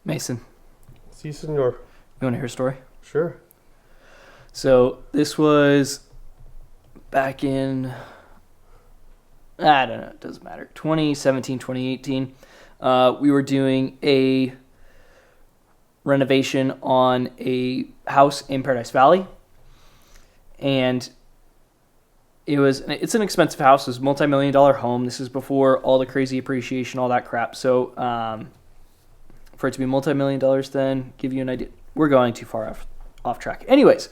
Mason, Si, senor. you want to hear a story? Sure. So this was back in, I don't know, it doesn't matter, 2017, 2018. We were doing a renovation on a house in Paradise Valley. And it's an expensive house. It was a multi-million-dollar home. This is before all the crazy appreciation, all that crap. So for it to be multi-million dollars, then give you an idea. We're going too far off track. Anyways,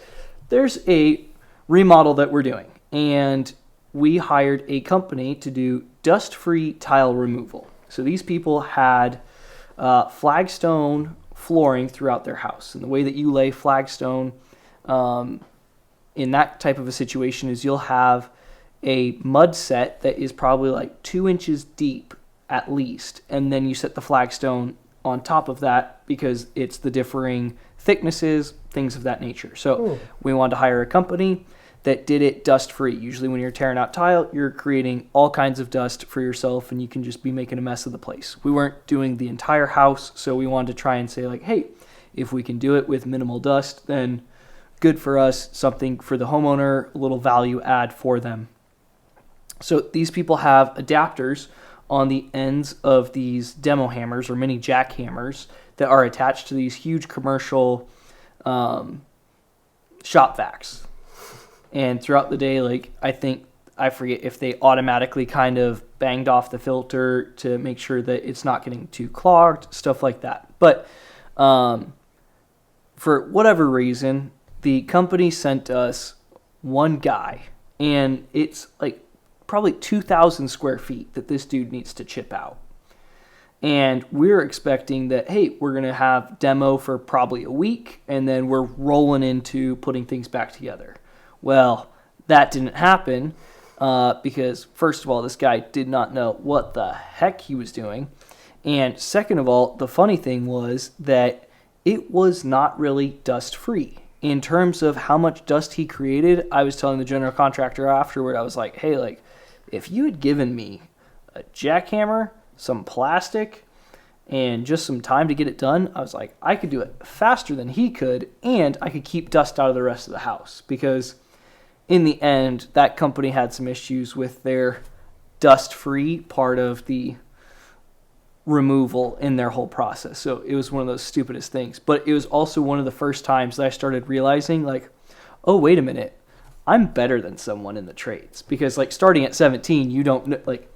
there's a remodel that we're doing, and we hired a company to do dust-free tile removal. So these people had flagstone flooring throughout their house, and the way that you lay flagstone in that type of a situation is you'll have a mud set that is probably like 2 inches deep at least, and then you set the flagstone on top of that because it's the differing thicknesses, things of that nature. So we wanted to hire a company that did it dust-free. Usually when you're tearing out tile, you're creating all kinds of dust for yourself, and you can just be making a mess of the place. We weren't doing the entire house, so we wanted to try and say, like, hey, if we can do it with minimal dust, then good for us, something for the homeowner, a little value add for them. So these people have adapters on the ends of these demo hammers or mini jackhammers that are attached to these huge commercial shop vacs. And throughout the day, like, I forget if they automatically kind of banged off the filter to make sure that it's not getting too clogged, stuff like that. But for whatever reason, the company sent us one guy, and it's like probably 2,000 square feet that this dude needs to chip out. And we're expecting that, hey, we're going to have demo for probably a week, and then we're rolling into putting things back together. Well, that didn't happen because, first of all, this guy did not know what the heck he was doing. And second of all, the funny thing was that it was not really dust-free. In terms of how much dust he created, I was telling the general contractor afterward, I was like, hey, like, if you had given me a jackhammer, some plastic, and just some time to get it done, I was like, I could do it faster than he could, and I could keep dust out of the rest of the house. Because in the end, that company had some issues with their dust-free part of the removal in their whole process. So it was one of those stupidest things. But it was also one of the first times that I started realizing, like, oh, wait a minute, I'm better than someone in the trades. Because, like, starting at 17, you don't know, like,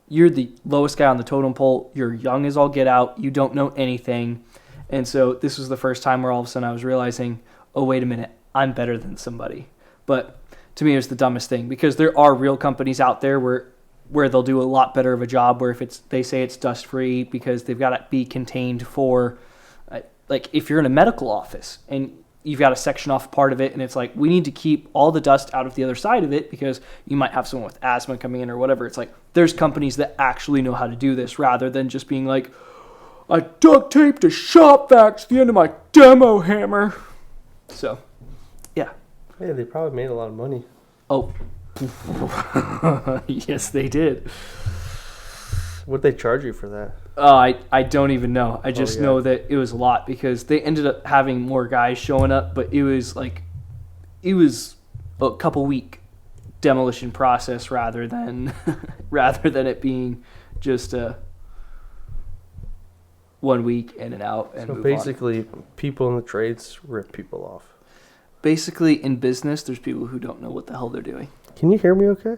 you're the lowest guy on the totem pole. You're young as all get out. You don't know anything. And so this was the first time where all of a sudden I was realizing, oh, wait a minute, I'm better than somebody. But to me, it was the dumbest thing, because there are real companies out there where they'll do a lot better of a job, where if they say it's dust free because they've got to be contained for, like, if you're in a medical office and you've got to section off part of it, and it's like, we need to keep all the dust out of the other side of it because you might have someone with asthma coming in or whatever. It's like, there's companies that actually know how to do this, rather than just being like, I duct taped a shop vac to the end of my demo hammer. So, yeah. Hey, they probably made a lot of money. Oh, yes, they did. What'd they charge you for that? I don't even know. I just know that it was a lot, because they ended up having more guys showing up, but it was a couple week demolition process rather than it being just a 1 week in and out and so move basically on. People in the trades rip people off. Basically, in business, there's people who don't know what the hell they're doing. Can you hear me okay?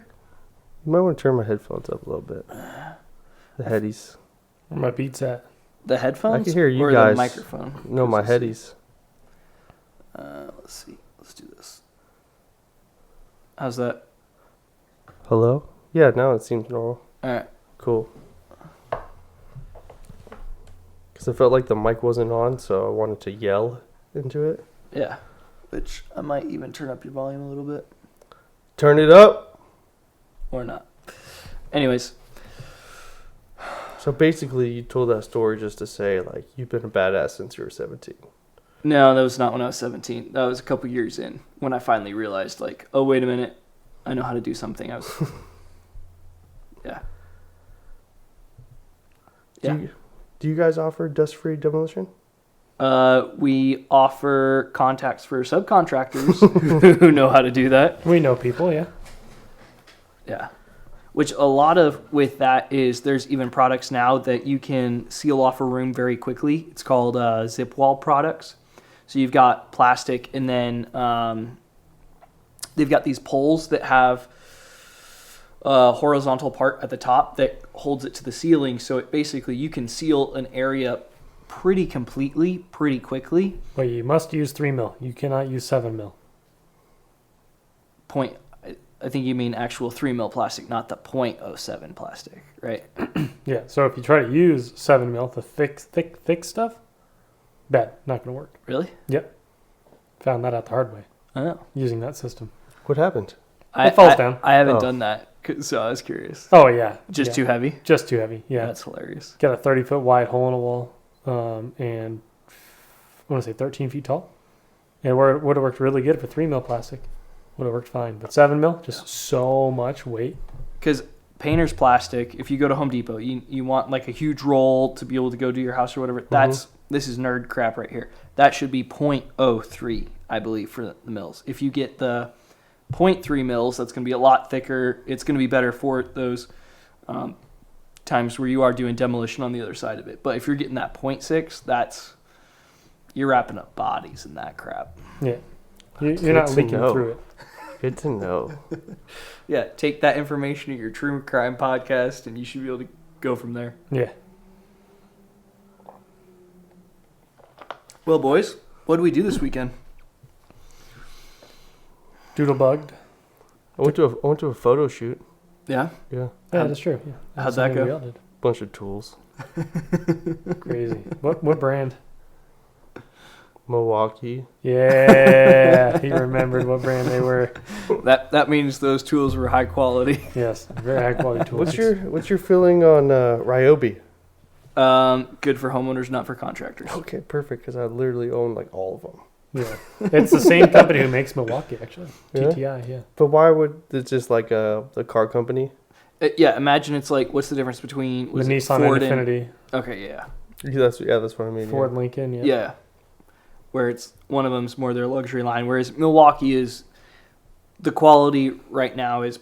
You might want to turn my headphones up a little bit. The headies. Where my beats at? The headphones? I can hear you or guys. The microphone? No, my headies. Let's see. Let's do this. How's that? Hello? Yeah, now it seems normal. All right. Cool. Because I felt like the mic wasn't on, so I wanted to yell into it. Yeah. Which I might even turn up your volume a little bit. Turn it up! Or not. Anyways. So basically, you told that story just to say, like, you've been a badass since you were 17. No, that was not when I was 17. That was a couple years in, when I finally realized, like, oh, wait a minute, I know how to do something. I was, yeah. Do you guys offer dust-free demolition? We offer contacts for subcontractors who know how to do that. We know people, yeah. Yeah. Which a lot of with that is there's even products now that you can seal off a room very quickly. It's called zip wall products. So you've got plastic, and then they've got these poles that have a horizontal part at the top that holds it to the ceiling. So it basically you can seal an area pretty completely, pretty quickly. But you must use 3 mil. You cannot use 7 mil. I think you mean actual 3 mil plastic, not the .07 plastic, right? Yeah, so if you try to use 7 mil, the thick stuff, bad, not going to work. Really? Yep. Found that out the hard way, Oh. using that system. What happened? It falls down. I haven't done that, so I was curious. Oh, yeah. Just yeah. too heavy? Just too heavy, yeah. That's hilarious. Got a 30-foot wide hole in a wall, and I want to say 13 feet tall. And it would have worked really good for 3 mil plastic. Would have worked fine. But 7 mil, just so much weight. Because painter's plastic, if you go to Home Depot, you want like a huge roll to be able to go do your house or whatever. This is nerd crap right here. That should be .03, I believe, for the mils. If you get the .3 mils, that's going to be a lot thicker. It's going to be better for those times where you are doing demolition on the other side of it. But if you're getting that .6, you're wrapping up bodies in that crap. Yeah. You're not leaking through it. Good to know. Yeah, take that information to your true crime podcast, and you should be able to go from there. Yeah. Well, boys, what did we do this weekend? Doodle bugged. I went to a photo shoot. Yeah? Yeah. Yeah, that's true. Yeah. How'd that go? We all did. Bunch of tools. Crazy. What brand? Milwaukee. Yeah, he remembered what brand they were. That means those tools were high quality. Yes, very high quality tools. What's your feeling on Ryobi? Good for homeowners, not for contractors. Okay, perfect. Because I literally own like all of them. Yeah, it's the same company who makes Milwaukee, actually. Yeah? TTI, yeah. But why would it's just like the car company? Yeah, imagine it's like, what's the difference between The Nissan Ford Infiniti, okay, yeah. That's what I mean. Ford Lincoln, yeah. Yeah. Where it's one of them's more their luxury line, whereas Milwaukee is the quality right now is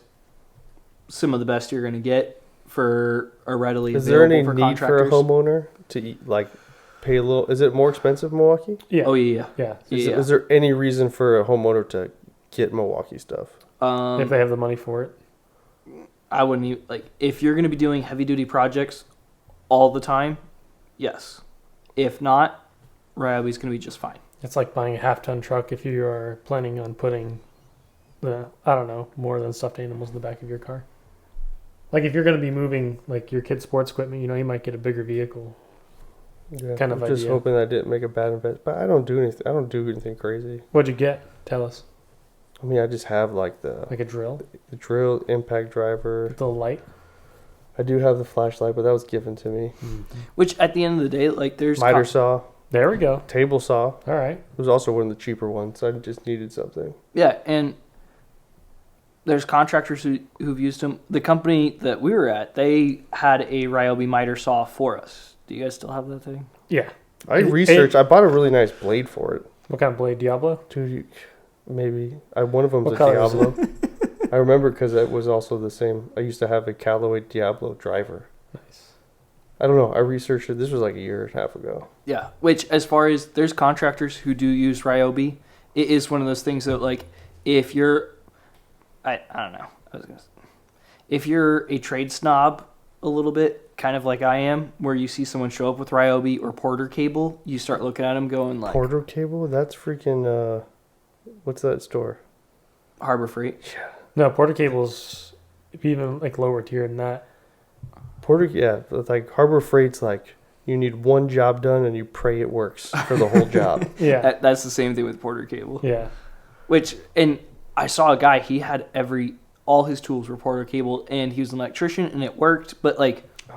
some of the best you're going to get for a readily Is there available any for need contractors. for a homeowner to pay a little? Is it more expensive Milwaukee? Yeah. Oh yeah. Yeah. Is there any reason for a homeowner to get Milwaukee stuff? If they have the money for it. I wouldn't even, if you're going to be doing heavy duty projects all the time, yes. If not, Ryobi's going to be just fine. It's like buying a half-ton truck if you are planning on putting more than stuffed animals in the back of your car. Like if you're going to be moving like your kid's sports equipment, you might get a bigger vehicle. Yeah, Kind of I'm just idea. hoping I didn't make a bad investment, but I don't do anything. I don't do anything crazy. What'd you get? Tell us. I mean, I just have like Like a drill? the drill, impact driver. The light? I do have the flashlight, but that was given to me. Mm-hmm. Which at the end of the day, there's Miter saw, There we go. table saw. All right. It was also one of the cheaper ones. I just needed something. Yeah, and there's contractors who've used them. The company that we were at, they had a Ryobi miter saw for us. Do you guys still have that thing? Yeah. I researched. I bought a really nice blade for it. What kind of blade? Diablo? Dude, maybe. One of them's What a color is Diablo. I remember because it was also the same. I used to have a Callaway Diablo driver. Nice. I don't know. I researched it. This was like a year and a half ago. Yeah, which as far as there's contractors who do use Ryobi, it is one of those things that if you're, I don't know, if you're a trade snob a little bit, kind of like I am, where you see someone show up with Ryobi or Porter cable, you start looking at them going like Porter cable? That's freaking, what's that store? Harbor Freight. Yeah. No, Porter cable's even lower tier than that. Porter, yeah. Like Harbor Freight's you need one job done and you pray it works for the whole job. Yeah. That's the same thing with Porter cable. Yeah. And I saw a guy, he had all his tools were Porter cable, and he was an electrician, and it worked. But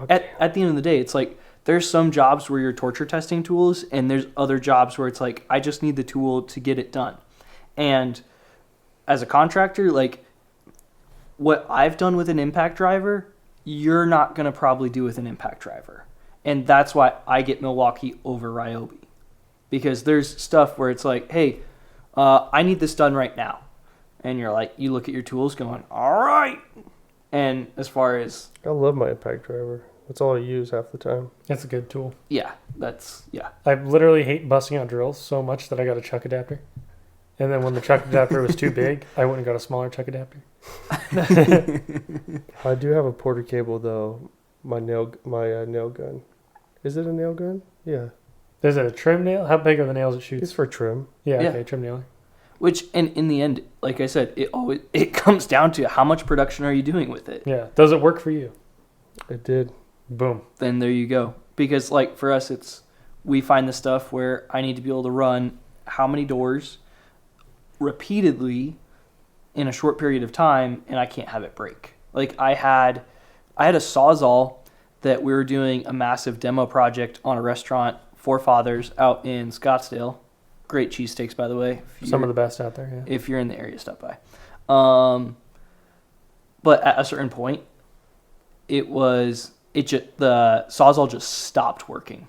at the end of the day, it's there's some jobs where you're torture testing tools, and there's other jobs where it's I just need the tool to get it done. And as a contractor, what I've done with an impact driver, you're not going to probably do with an impact driver. And that's why I get Milwaukee over Ryobi. because there's stuff where it's like, hey, I need this done right now. And you're like, you look at your tools going, all right. And as far as... I love my impact driver. That's all I use half the time. That's a good tool. Yeah. I literally hate busting out drills so much that I got a chuck adapter. And then when the chuck adapter was too big, I went and got a smaller chuck adapter. I do have a Porter cable though. My nail gun. Is it a nail gun? Yeah. Is it a trim nail? How big are the nails it shoots? It's for trim. Yeah, Yeah. okay, trim nailer. Which, and in the end, like I said, it comes down to how much production are you doing with it. Yeah. Does it work for you? It did. Boom. Then there you go. Because like for us, we find the stuff where I need to be able to run how many doors repeatedly in a short period of time, and I can't have it break. Like I had a Sawzall that we were doing a massive demo project on a restaurant, Four Fathers, out in Scottsdale. Great cheesesteaks, by the way. Some of the best out there, yeah. If you're in the area, stop by. But at a certain point, the Sawzall just stopped working.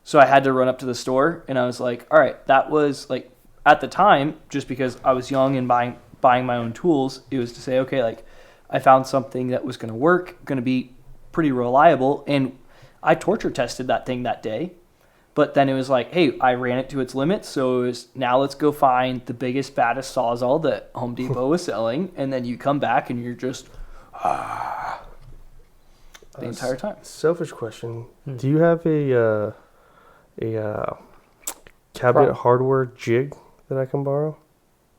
So I had to run up to the store, and I was like, all right, that was like, at the time, just because I was young and buying my own tools, it was to say, okay, like I found something that was going to work, going to be pretty reliable, and I torture tested that thing that day. But then it was like, hey, I ran it to its limits, so it was, now let's go find the biggest, baddest Sawzall that Home Depot was selling, and then you come back and you're just the entire time. Selfish question. Do you have a cabinet hardware jig that I can borrow?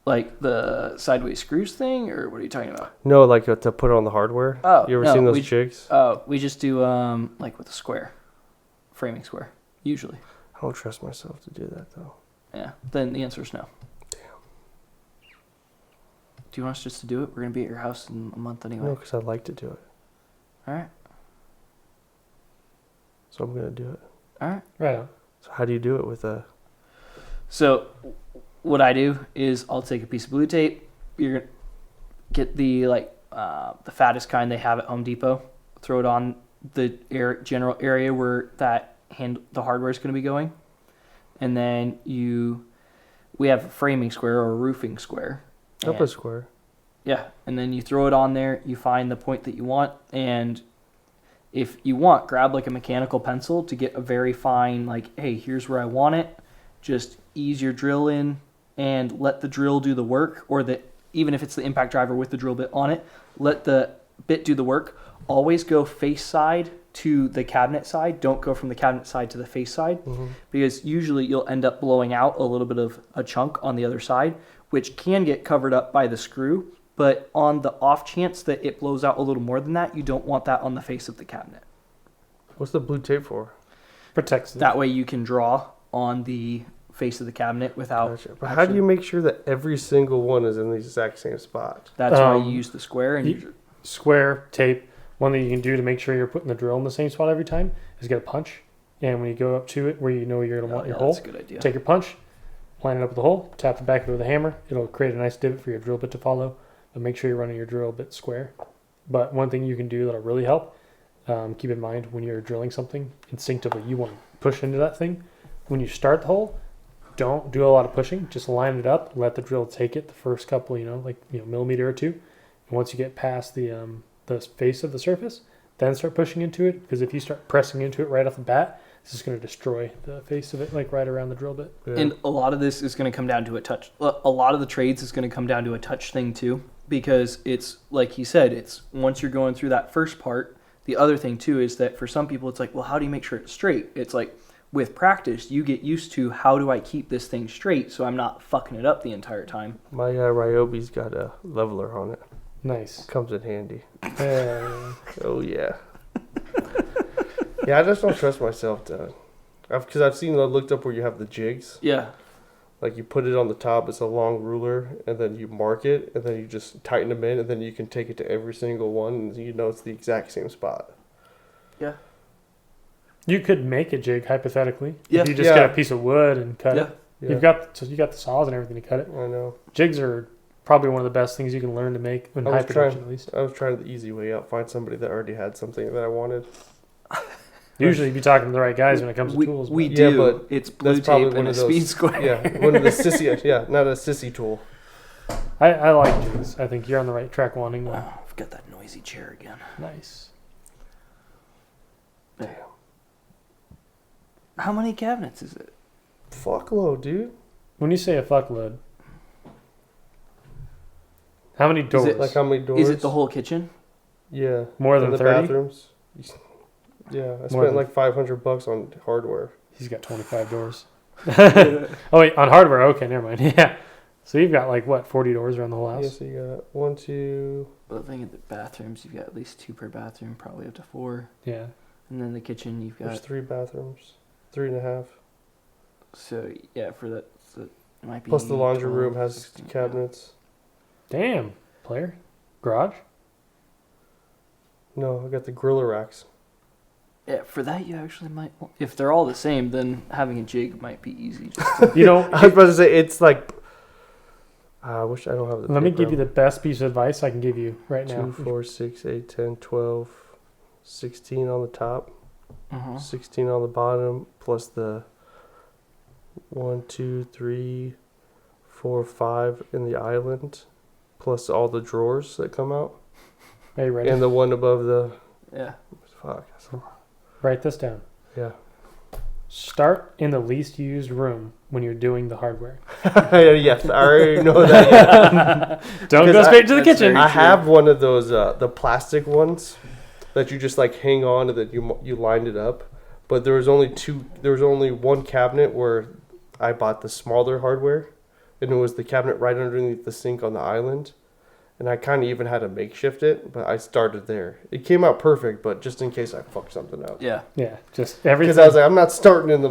Like the sideways screws thing, or what are you talking about? No, like to put on the hardware. Oh, you ever no, seen those jigs? Oh, we just do like with a square, framing square, usually. I don't trust myself to do that though. Yeah, then the answer is no. Damn. Do you want us just to do it? We're gonna be at your house in a month anyway. No, because I'd like to do it. All right. So I'm gonna do it. All right. Right on. So how do you do it with a? So what I do is I'll take a piece of blue tape. You're gonna get the the fattest kind they have at Home Depot. Throw it on the general area where the hardware is going to be going, and then we have a framing square or a roofing square. Up a square. Yeah, and then you throw it on there. You find the point that you want, and if you want, grab like a mechanical pencil to get a very fine, like, hey, here's where I want it. Just ease your drill in and let the drill do the work, or even if it's the impact driver with the drill bit on it, let the bit do the work. Always go face side to the cabinet side. Don't go from the cabinet side to the face side, because usually you'll end up blowing out a little bit of a chunk on the other side, which can get covered up by the screw. But on the off chance that it blows out a little more than that, you don't want that on the face of the cabinet. What's the blue tape for? Protects it. That way you can draw on the face of the cabinet without... Gotcha. But how do you make sure that every single one is in the exact same spot? That's why you use the square. And square tape. One thing you can do to make sure you're putting the drill in the same spot every time is get a punch. And when you go up to it where you know you're going to want your hole, that's a good idea. Take your punch, line it up with the hole, tap the back of it with a hammer. It'll create a nice divot for your drill bit to follow. But make sure you're running your drill bit square. But one thing you can do that'll really help, keep in mind when you're drilling something, instinctively you want to push into that thing. When you start the hole, don't do a lot of pushing. Just line it up, let the drill take it the first couple, millimeter or two. And once you get past the face of the surface, then start pushing into it. Because if you start pressing into it right off the bat, it's just going to destroy the face of it, like right around the drill bit. Yeah. And a lot of this is going to come down to a touch. A lot of the trades is going to come down to a touch thing too, because it's like he said, it's once you're going through that first part. The other thing too is that for some people it's like, well, how do you make sure it's straight? It's like with practice, you get used to how do I keep this thing straight so I'm not fucking it up the entire time. My Ryobi's got a leveler on it. Nice. Comes in handy. Oh yeah. Yeah, I just don't trust myself to. Because I've seen looked up where you have the jigs. Yeah. Like you put it on the top, it's a long ruler, and then you mark it, and then you just tighten them in, and then you can take it to every single one, and you know it's the exact same spot. Yeah. You could make a jig hypothetically. Yeah. If you just get a piece of wood and cut it. Yeah. You got the saws and everything to cut it. I know. Jigs are probably one of the best things you can learn to make in high production, at least. I was trying the easy way out, find somebody that already had something that I wanted. Usually, you'd be talking to the right guys when it comes to tools. We but- do. Yeah, but it's blue that's probably tape one and a of those- speed square. Yeah, one of the sissy. Yeah, not a sissy tool. I like jigs. I think you're on the right track wanting one. Oh, I've got that noisy chair again. Nice. Damn. How many cabinets is it? Fuckload, dude. When you say a fuckload, how many Is doors? it Like how many doors? Is it the whole kitchen? Yeah. More And than the 30? bathrooms. Yeah, I More spent than- like $500 on hardware. He's got 25 doors. Oh wait, on hardware. Okay, never mind. Yeah. So you've got like what, 40 doors around the whole house? Yeah, so you got 1, 2. Well, the thing at the bathrooms, you've got at least 2 per bathroom, probably up to 4. Yeah. And then the kitchen, you've There's got 3 bathrooms, 3.5. so yeah for that. So it might be Plus the laundry 12, room has 16, yeah. cabinets. Damn. Player. Garage. No, I got the griller racks. Yeah, for that you actually might. If they're all the same, then having a jig might be easy. Just You know. I was about to say it's like. I wish I don't have the. Let me paper. give you the best piece of advice I can give you right 2, now. 4, 6, 8, 10, 12, 16 on the top, uh 16 on the bottom, plus the 1, 2, 3, 4, 5 in the island, plus all the drawers that come out, Are you ready? and the one above the. Yeah. Fuck. that's a lot. Write this down. Yeah. Start in the least used room when you're doing the hardware. Yes, I already know that. Yeah. Don't Because go straight to the that's kitchen. very- I have one of those the plastic ones that you just like hang on and that you lined it up. But there was only one cabinet where I bought the smaller hardware, and it was the cabinet right underneath the sink on the island. And I kind of even had to makeshift it, but I started there. It came out perfect, but just in case I fucked something up. Yeah. Yeah, just everything. Because I was like, I'm not starting in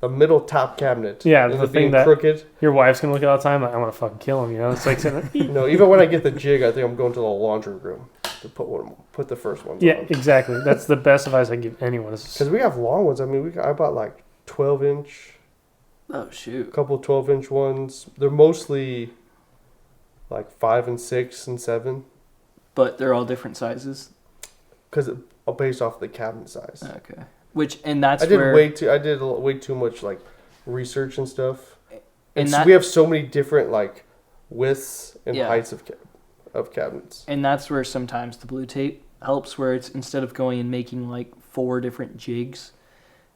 the middle top cabinet. Yeah, and the it thing being that- crooked. Your wife's gonna look at all the time. Like, I want to fucking kill him. You know, it's like sitting there. No, even when I get the jig, I think I'm going to the laundry room to put the first ones Yeah, on. exactly. That's the best advice I can give anyone. Because we have long ones. I mean, I bought like 12-inch, Oh shoot. a couple 12-inch ones. They're mostly like 5 and 6 and 7, But they're all different sizes. because based off the cabinet size. Okay. And that's I did where way too much like research and stuff. and And that we have so many different like widths and Yeah. heights of cabinets. and that's where sometimes the blue tape helps. Where it's instead of going and making like 4 different jigs,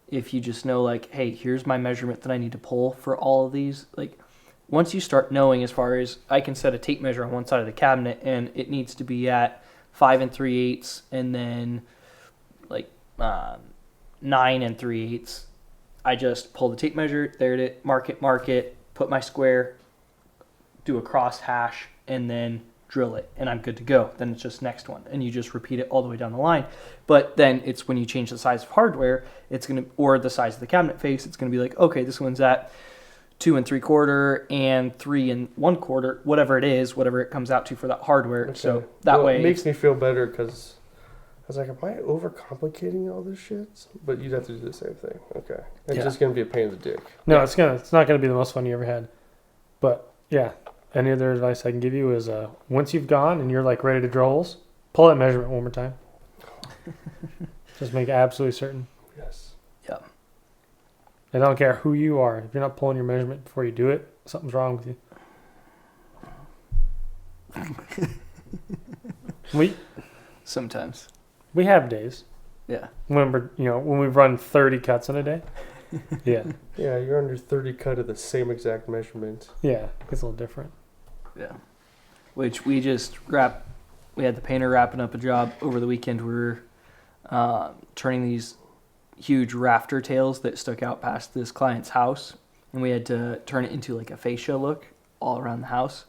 if you just know like, hey, here's my measurement that I need to pull for all of these, like. Once you start knowing, as far as I can set a tape measure on one side of the cabinet and it needs to be at 5 3/8 and then like 9 3/8, I just pull the tape measure, there it is, mark it, put my square, do a cross hash, and then drill it, and I'm good to go. Then it's just next one, and you just repeat it all the way down the line. But then it's when you change the size of hardware, or the size of the cabinet face, it's gonna be like, okay, this one's at 2 3/4 and 3 1/4, whatever it is, whatever it comes out to for that hardware. Okay. So that way, it makes me feel better because I was like, am I overcomplicating all this shit? But you'd have to do the same thing. Okay, it's Yeah. just gonna be a pain in the dick. No, it's not gonna be the most fun you ever had. But yeah, any other advice I can give you is once you've gone and you're like ready to drill holes, pull that measurement one more time. Just make absolutely certain. Yes. I don't care who you are. If you're not pulling your measurement before you do it, something's wrong with you. sometimes, We have days yeah. when when we run 30 cuts in a day. Yeah, Yeah, you're under 30 cut of the same exact measurement. yeah, it's a little different. Yeah. Which we had the painter wrapping up a job over the weekend. We were turning these huge rafter tails that stuck out past this client's house, and we had to turn it into like a fascia look all around the house.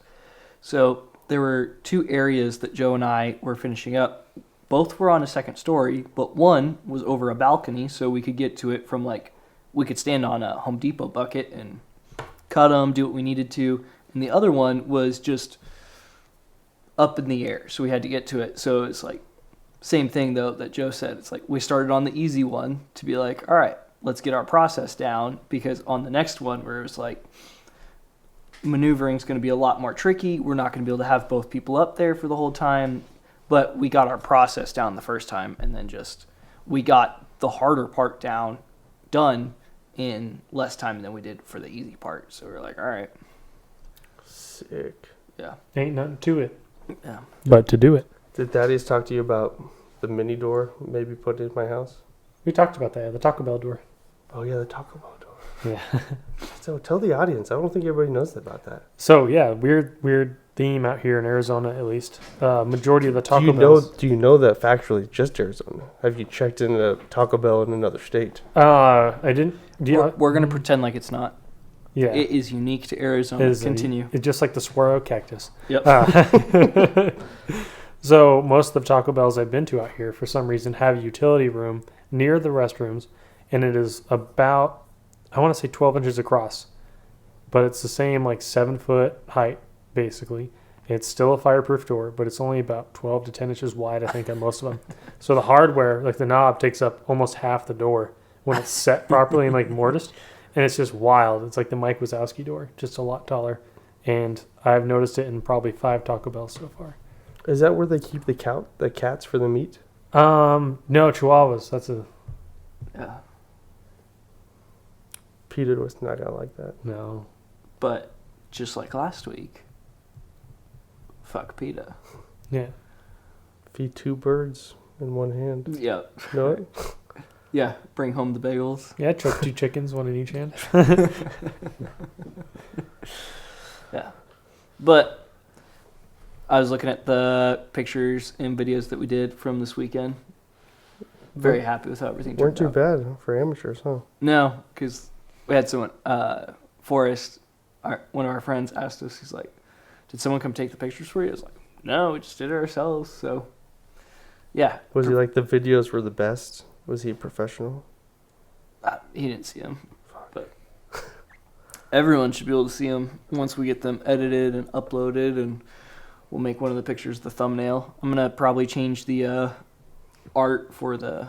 So there were 2 areas that Joe and I were finishing up. Both were on a second story, but one was over a balcony, so we could get to it from we could stand on a Home Depot bucket and cut them, do what we needed to. And the other one was just up in the air, so we had to get to it. So it's like, same thing though that Joe said. It's like we started on the easy one to be like, all right, let's get our process down, because on the next one where it was like, maneuvering is going to be a lot more tricky. We're not going to be able to have both people up there for the whole time, but we got our process down the first time, and then we got the harder part done in less time than we did for the easy part. So we're like, all right, Sick. yeah, Ain't nothing to it. yeah. But to do it. Did Thaddeus talk to you about the mini door maybe put in my house? We talked about that, the Taco Bell door. Oh yeah, the Taco Bell door. Yeah. So tell the audience. I don't think everybody knows about that. So yeah, weird theme out here in Arizona at least. Majority of the Taco Bells. Do you know that factually it's just Arizona? Have you checked in a Taco Bell in another state? I didn't. We're gonna pretend like it's not. Yeah. It is unique to Arizona. Continue. It's just like the saguaro cactus. Yep. So most of the Taco Bells I've been to out here, for some reason, have a utility room near the restrooms, and it is about, I want to say 12 inches across, but it's the same like 7-foot height basically. It's still a fireproof door, but it's only about 12 to 10 inches wide, I think, on most of them. So the hardware, like the knob, takes up almost half the door when it's set properly and like mortised, and it's just wild. It's like the Mike Wazowski door, just a lot taller, and I've noticed it in probably 5 Taco Bells so far. Is that where they keep the cats for the meat? No, Chihuahuas. That's a Yeah. Peter was not gonna like that. no. But just like last week, fuck PETA. Yeah. Feed 2 birds in one hand. Yeah. You know what? Yeah. Bring home the bagels. Yeah, choke 2 chickens, 1 in each hand. Yeah. But I was looking at the pictures and videos that we did from this weekend. Very happy with how everything turned Weren't too out. bad for amateurs, huh? No, because we had someone, Forrest, one of our friends, asked us, he's like, did someone come take the pictures for you? I was like, no, we just did it ourselves. So, yeah. Was he like the videos were the best? Was he a professional? He didn't see them. But everyone should be able to see them once we get them edited and uploaded, and we'll make one of the pictures the thumbnail. I'm going to probably change the art for the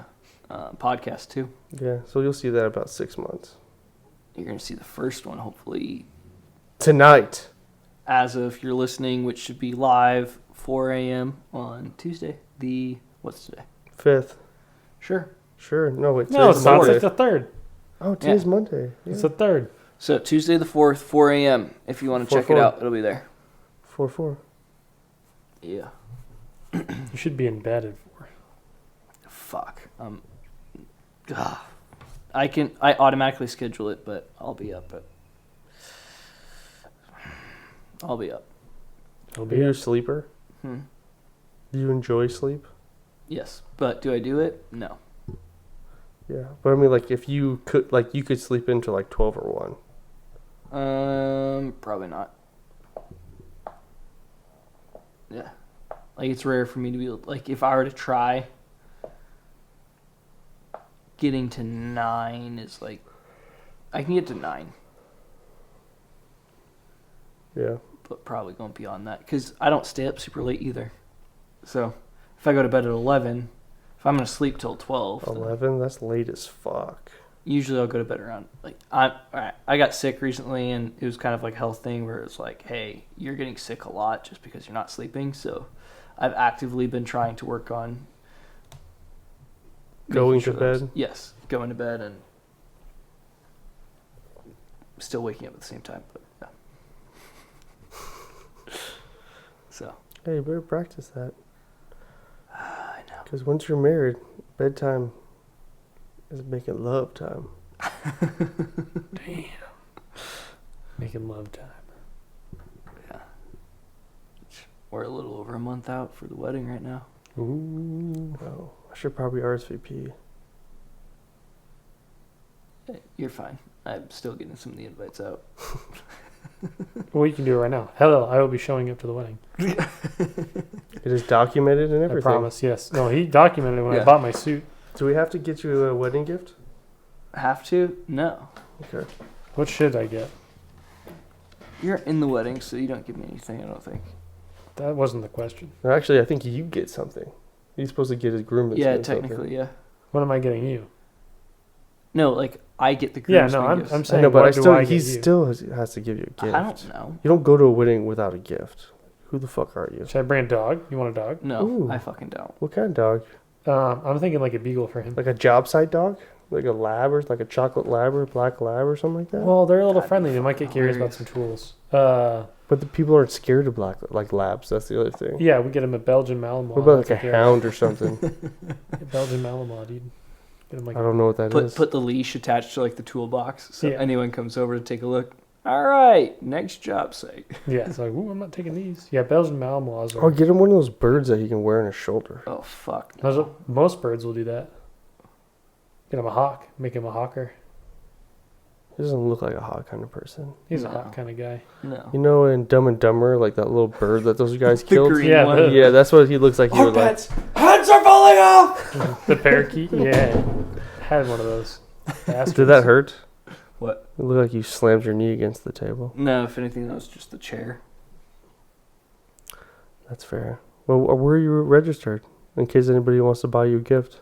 podcast too. Yeah, so you'll see that in about 6 months. You're going to see the first one hopefully Tonight. as of you're listening, which should be live 4 a.m. on Tuesday. What's today? 5th. Sure. Sure. No, wait. No, today's it's not. Monday. It's the 3rd. Oh, today's Monday. Yeah. It's the 3rd. So Tuesday the 4th, 4 a.m. If you want to check it 4-4. out, it'll be there. 4-4. Yeah. You should be in bed at 4. Fuck. I automatically schedule it, but I'll be up. I'll Are be you a up. sleeper? Do you enjoy sleep? Yes, but do I do it? No. Yeah, but I mean, like, if you could sleep into like 12 or 1. Probably not. Yeah. Like, it's rare for me to be like, if I were to try, getting to 9 is like, I can get to 9, Yeah. but probably going beyond that because I don't stay up super late either. So if I go to bed at 11, if I'm gonna sleep till 12, then 11. That's late as fuck. usually I'll go to bed around like I got sick recently, and it was kind of like a health thing where it's like, hey, you're getting sick a lot just because you're not sleeping. So I've actively been trying to work on Going making to that bed? yes, going to bed and still waking up at the same time. But yeah. So Hey, you better practice that. I know. Because once you're married, bedtime is making love time. Damn. Making love time. Yeah. We're a little over a month out for the wedding right now. Ooh. Oh, I should probably RSVP. Hey, you're fine. I'm still getting some of the invites out. Well, you can do it right now. Hello, I will be showing up to the wedding. It is documented and everything. I promise, yes. No, he documented it when Yeah. I bought my suit. Do we have to get you a wedding gift? Have to? No. Okay. What should I get? You're in the wedding, so you don't give me anything, I don't think. That wasn't the question. No, actually, I think you get something. He's supposed to get his groomsman Yeah, something. technically, yeah. What am I getting you? No, like, I get the Yeah, groomsmen no, I'm gifts. I saying, know, but what do I he get you? still has to give you a gift. I don't know. You don't go to a wedding without a gift. Who the fuck are you? Should I bring a dog? You want a dog? No, Ooh. I fucking don't. What kind of dog? I'm thinking like a beagle for him. Like a job site dog? Like a lab or like a chocolate lab or black lab or something like that? Well, they're a little That'd be friendly. They might get fucking curious about hilarious. some tools. But the people aren't scared of like labs. That's the other thing. Yeah, we get him a Belgian Malinois. What about like That's a what they are. hound or something? A Belgian Malinois, dude. Get him like I don't know what that is. Put the leash attached to like the toolbox, so Yeah. anyone comes over to take a look. All right, next job site. yeah, it's like, ooh, I'm not taking these. Yeah, Belgian Malinois Or are. get him one of those birds that he can wear on his shoulder. Oh fuck. Most birds will do that. Get him a hawk. Make him a hawker. He doesn't look like a hawk kind of person. He's a No. hawk kind of guy. No. You know, in Dumb and Dumber, like that little bird that those guys The killed. green Yeah, one. Yeah, that's what he looks like. He would like. Heads are falling off. The parakeet. Yeah, had one of those. Bastards. Did that hurt? What? It looked like you slammed your knee against the table. No, if anything, that was just the chair. That's fair. Well, where are you registered? In case anybody wants to buy you a gift.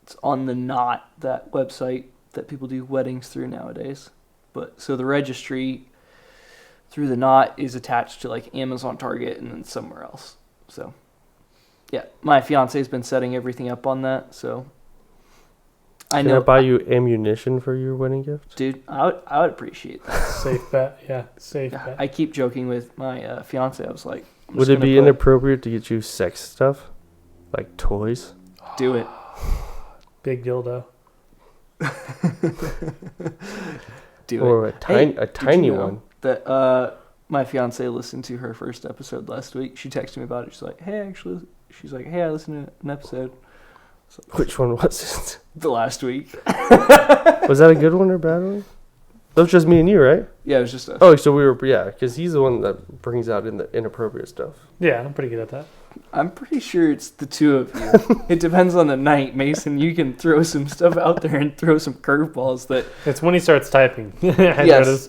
It's on the Knot, that website that people do weddings through nowadays. But so the registry through the Knot is attached to like Amazon, Target, and then somewhere else. So yeah, my fiance's been setting everything up on that. So I Can know. I buy you ammunition for your wedding gift? Dude, I would appreciate that. Safe bet. Yeah, safe bet. I keep joking with my fiance. I was like, I'm Would just it gonna be put- inappropriate to get you sex stuff? Like toys? Do it. Big dildo. Do it. Or a tiny, Hey, tiny did you know one? That my fiance listened to her first episode last week. She texted me about it. She's like, "Hey, I listened to an episode Which one was the last week." it? Was that a good one or a bad one? That was just me and you, right? Yeah, it was just us. Oh, so we were, yeah, because he's the one that brings out in the inappropriate stuff. Yeah, I'm pretty good at that. I'm pretty sure it's the two of you. It depends on the night, Mason. You can throw some stuff out there and throw some curveballs that. It's when he starts typing. I Yes. notice.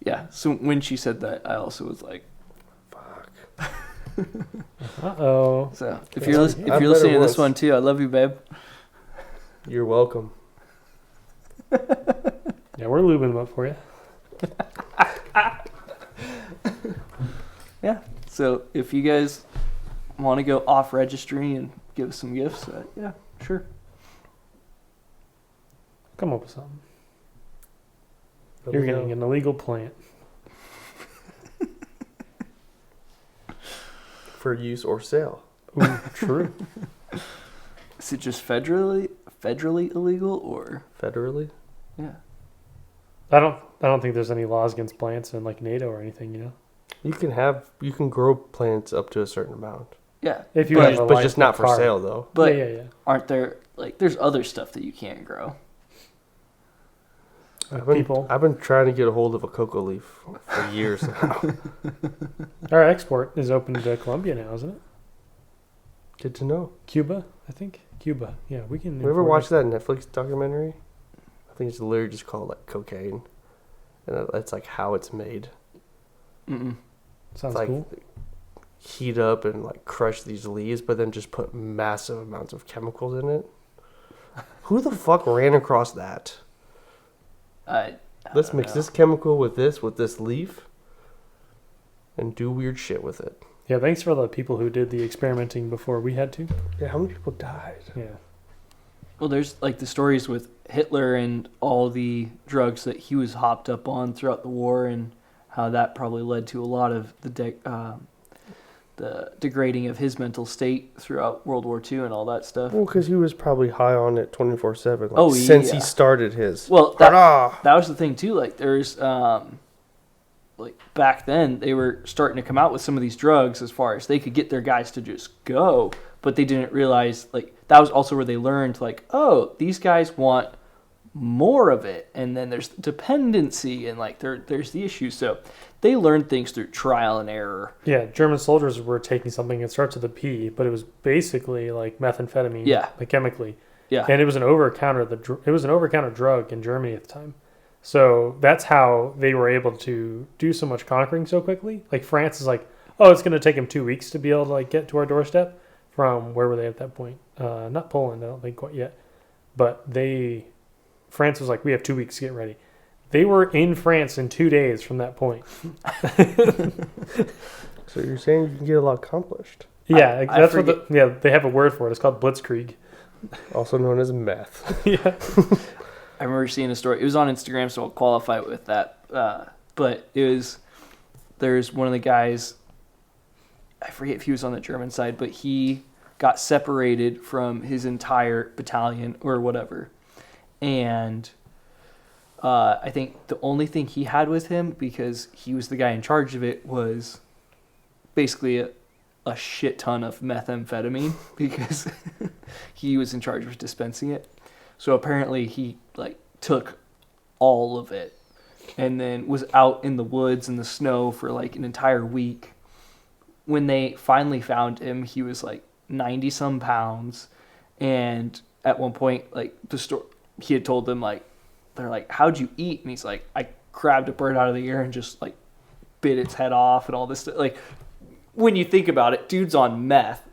Yeah. So when she said that, I also was like, Fuck. Uh-oh. "So if Yeah. you're I've listening to better this once. one too, I love you, babe." You're welcome. Yeah, we're lubing them up for you. Yeah. So if you guys want to go off registry and give us some gifts, yeah, sure. Come up with something. Let You're me know. getting an illegal plant. For use or sale. Ooh, true. Is it just federally illegal or Federally? yeah? I don't think there's any laws against plants in like NATO or anything, you know. You can grow plants up to a certain amount. Yeah. If you But- have a But just not for car. sale, though. But yeah. aren't there like there's other stuff that you can't grow? I've been trying to get a hold of a cocoa leaf for years now. Our export is open to Colombia now, isn't it? Good to know. Cuba, I think. Cuba. Yeah, we can. Have you ever import watched that Netflix documentary? I think it's literally just called like cocaine, and it's like how it's made. Mm-mm. it. Sounds It's like cool. heat up and like crush these leaves, but then just put massive amounts of chemicals in it. Who the fuck ran across that? Let's don't mix know. this chemical with this leaf, and do weird shit with it. Yeah, thanks for the people who did the experimenting before we had to. Yeah, how many people died? Yeah. Well, there's like the stories with Hitler and all the drugs that he was hopped up on throughout the war, and how that probably led to a lot of the degrading of his mental state throughout World War II and all that stuff. Well, because he was probably high on it 24/7. Oh, since yeah. he started his. Well, Ta-da! that was the thing too. Like there's like back then they were starting to come out with some of these drugs as far as they could get their guys to just go, but they didn't realize like that was also where they learned like, oh, these guys want more of it, and then there's dependency, and like there's the issue. So they learned things through trial and error. Yeah, German soldiers were taking something that starts with a P, but it was basically like methamphetamine, Yeah. like chemically. Yeah. And it was an over-counter drug in Germany at the time. So that's how they were able to do so much conquering so quickly. Like France is like, oh, it's going to take them 2 weeks to be able to like get to our doorstep. From where were they at that point? Not Poland, I don't think quite yet. But France was like, we have 2 weeks to get ready. They were in France in 2 days from that point. So you're saying you can get a lot accomplished. Yeah, I that's what. They have a word for it. It's called blitzkrieg. Also known as meth. Yeah. I remember seeing a story. It was on Instagram, so I'll qualify it with that. But there's one of the guys, I forget if he was on the German side, but he got separated from his entire battalion or whatever. And I think the only thing he had with him, because he was the guy in charge of it, was basically a shit ton of methamphetamine because he was in charge of dispensing it. So apparently he took all of it and then was out in the woods in the snow for an entire week. When they finally found him, he was 90 some pounds. And at one point, he had told them they're like, "How'd you eat?" And he's like, "I grabbed a bird out of the air and just bit its head off and all this stuff." When you think about it, dude's on meth,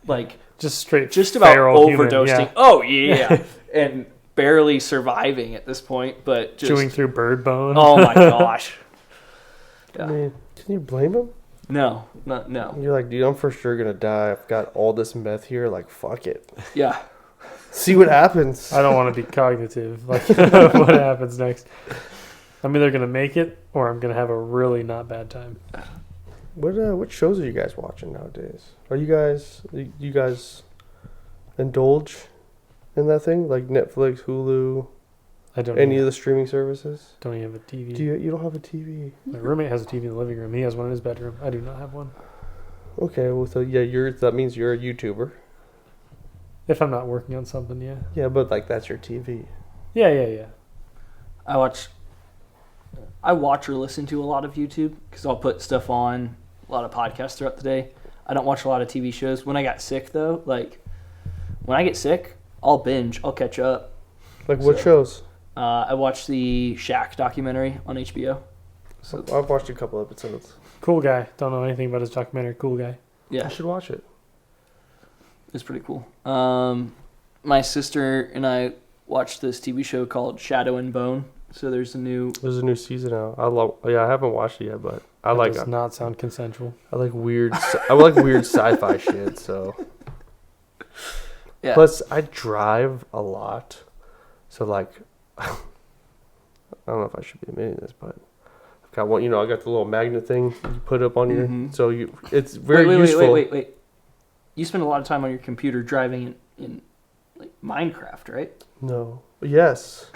just straight, just about feral overdosing. Human, yeah. Oh yeah, and barely surviving at this point, but just chewing through bird bone. Oh my gosh. I mean, can you blame him? No. You're like, dude, I'm for sure gonna die. I've got all this meth here. Fuck it. Yeah. See what happens. I don't want to be cognitive. What happens next? I'm either gonna make it or I'm gonna have a really not bad time. What shows are you guys watching nowadays? Are you guys indulge in that thing like Netflix, Hulu, I don't. any of the streaming services? Don't even have a TV. You don't have a TV? My roommate has a TV in the living room. He has one in his bedroom. I do not have one. Okay, well, so yeah, that means you're a YouTuber. If I'm not working on something, yeah. Yeah, but that's your TV. Yeah. I watch or listen to a lot of YouTube because I'll put stuff on, a lot of podcasts throughout the day. I don't watch a lot of TV shows. When I got sick, though, when I get sick, I'll binge. I'll catch up. What shows? I watched the Shaq documentary on HBO. So I've watched a couple episodes. Cool guy. Don't know anything about his documentary. Cool guy. Yeah. I should watch it. It's pretty cool. My sister and I watched this TV show called Shadow and Bone. So there's a new season out. I haven't watched it yet, but That does not sound consensual. I like weird sci-fi shit, so. Yeah. Plus, I drive a lot, so I don't know if I should be admitting this, but I've got one. I got the little magnet thing you put up on your. So it's very useful. Wait. You spend a lot of time on your computer driving in Minecraft, right? No. Yes.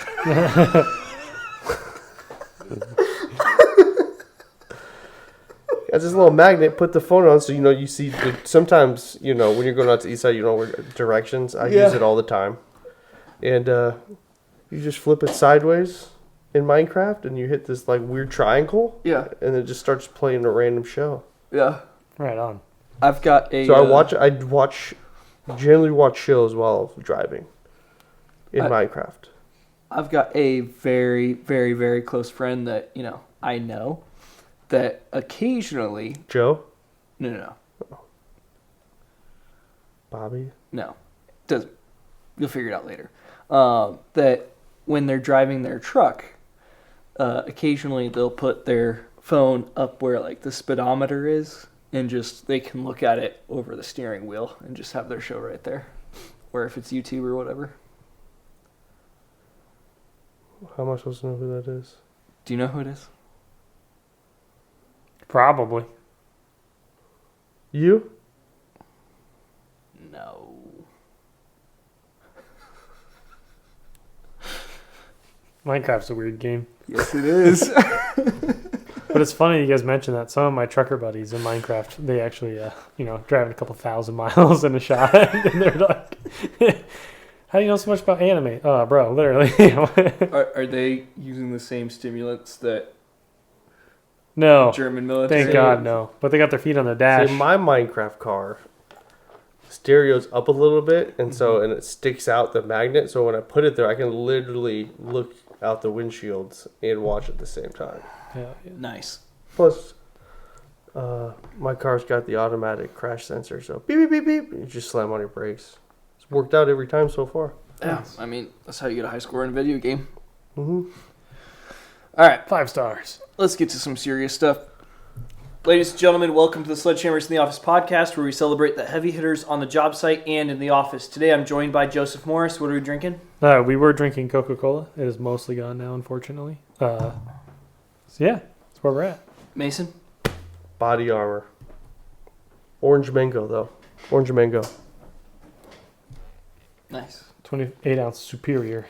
It's this little magnet. Put the phone on, so you see. Sometimes when you're going out to east side, where directions. I use it all the time, and you just flip it sideways in Minecraft, and you hit this weird triangle. Yeah. And it just starts playing a random show. Yeah. Right on. I've got a. So I generally watch shows while driving in Minecraft. I've got a very, very, very close friend that I know that occasionally. Joe? No. Bobby? No, doesn't. You'll figure it out later. That when they're driving their truck, occasionally they'll put their phone up where the speedometer is, and just they can look at it over the steering wheel and just have their show right there, or if it's YouTube or whatever. How am I supposed to know who that is? Do you know who it is? Probably. You? No. Minecraft's a weird game. Yes, it is. But it's funny you guys mentioned that. Some of my trucker buddies in Minecraft, they actually, driving a couple thousand miles in a shot, and they're like, "How do you know so much about anime?" Oh, bro, literally. Are they using the same stimulants that No. German military? Thank God, no. But they got their feet on the dash. See, my Minecraft car, stereo's up a little bit, and and it sticks out the magnet. So when I put it there, I can literally look out the windshields and watch at the same time. Yeah. Nice. Plus, my car's got the automatic crash sensor, so beep, beep, beep, beep. You just slam on your brakes. It's worked out every time so far. Yeah, I mean, that's how you get a high score in a video game. Mm-hmm. All right, 5 stars. let's get to some serious stuff. Ladies and gentlemen, welcome to the Sledgehammers in the Office podcast, where we celebrate the heavy hitters on the job site and in the office. Today, I'm joined by Joseph Morris. What are we drinking? We were drinking Coca-Cola. It is mostly gone now, unfortunately. So yeah, that's where we're at. Mason? Body Armor. Orange mango, though. Orange mango. Nice. 28-ounce Superior.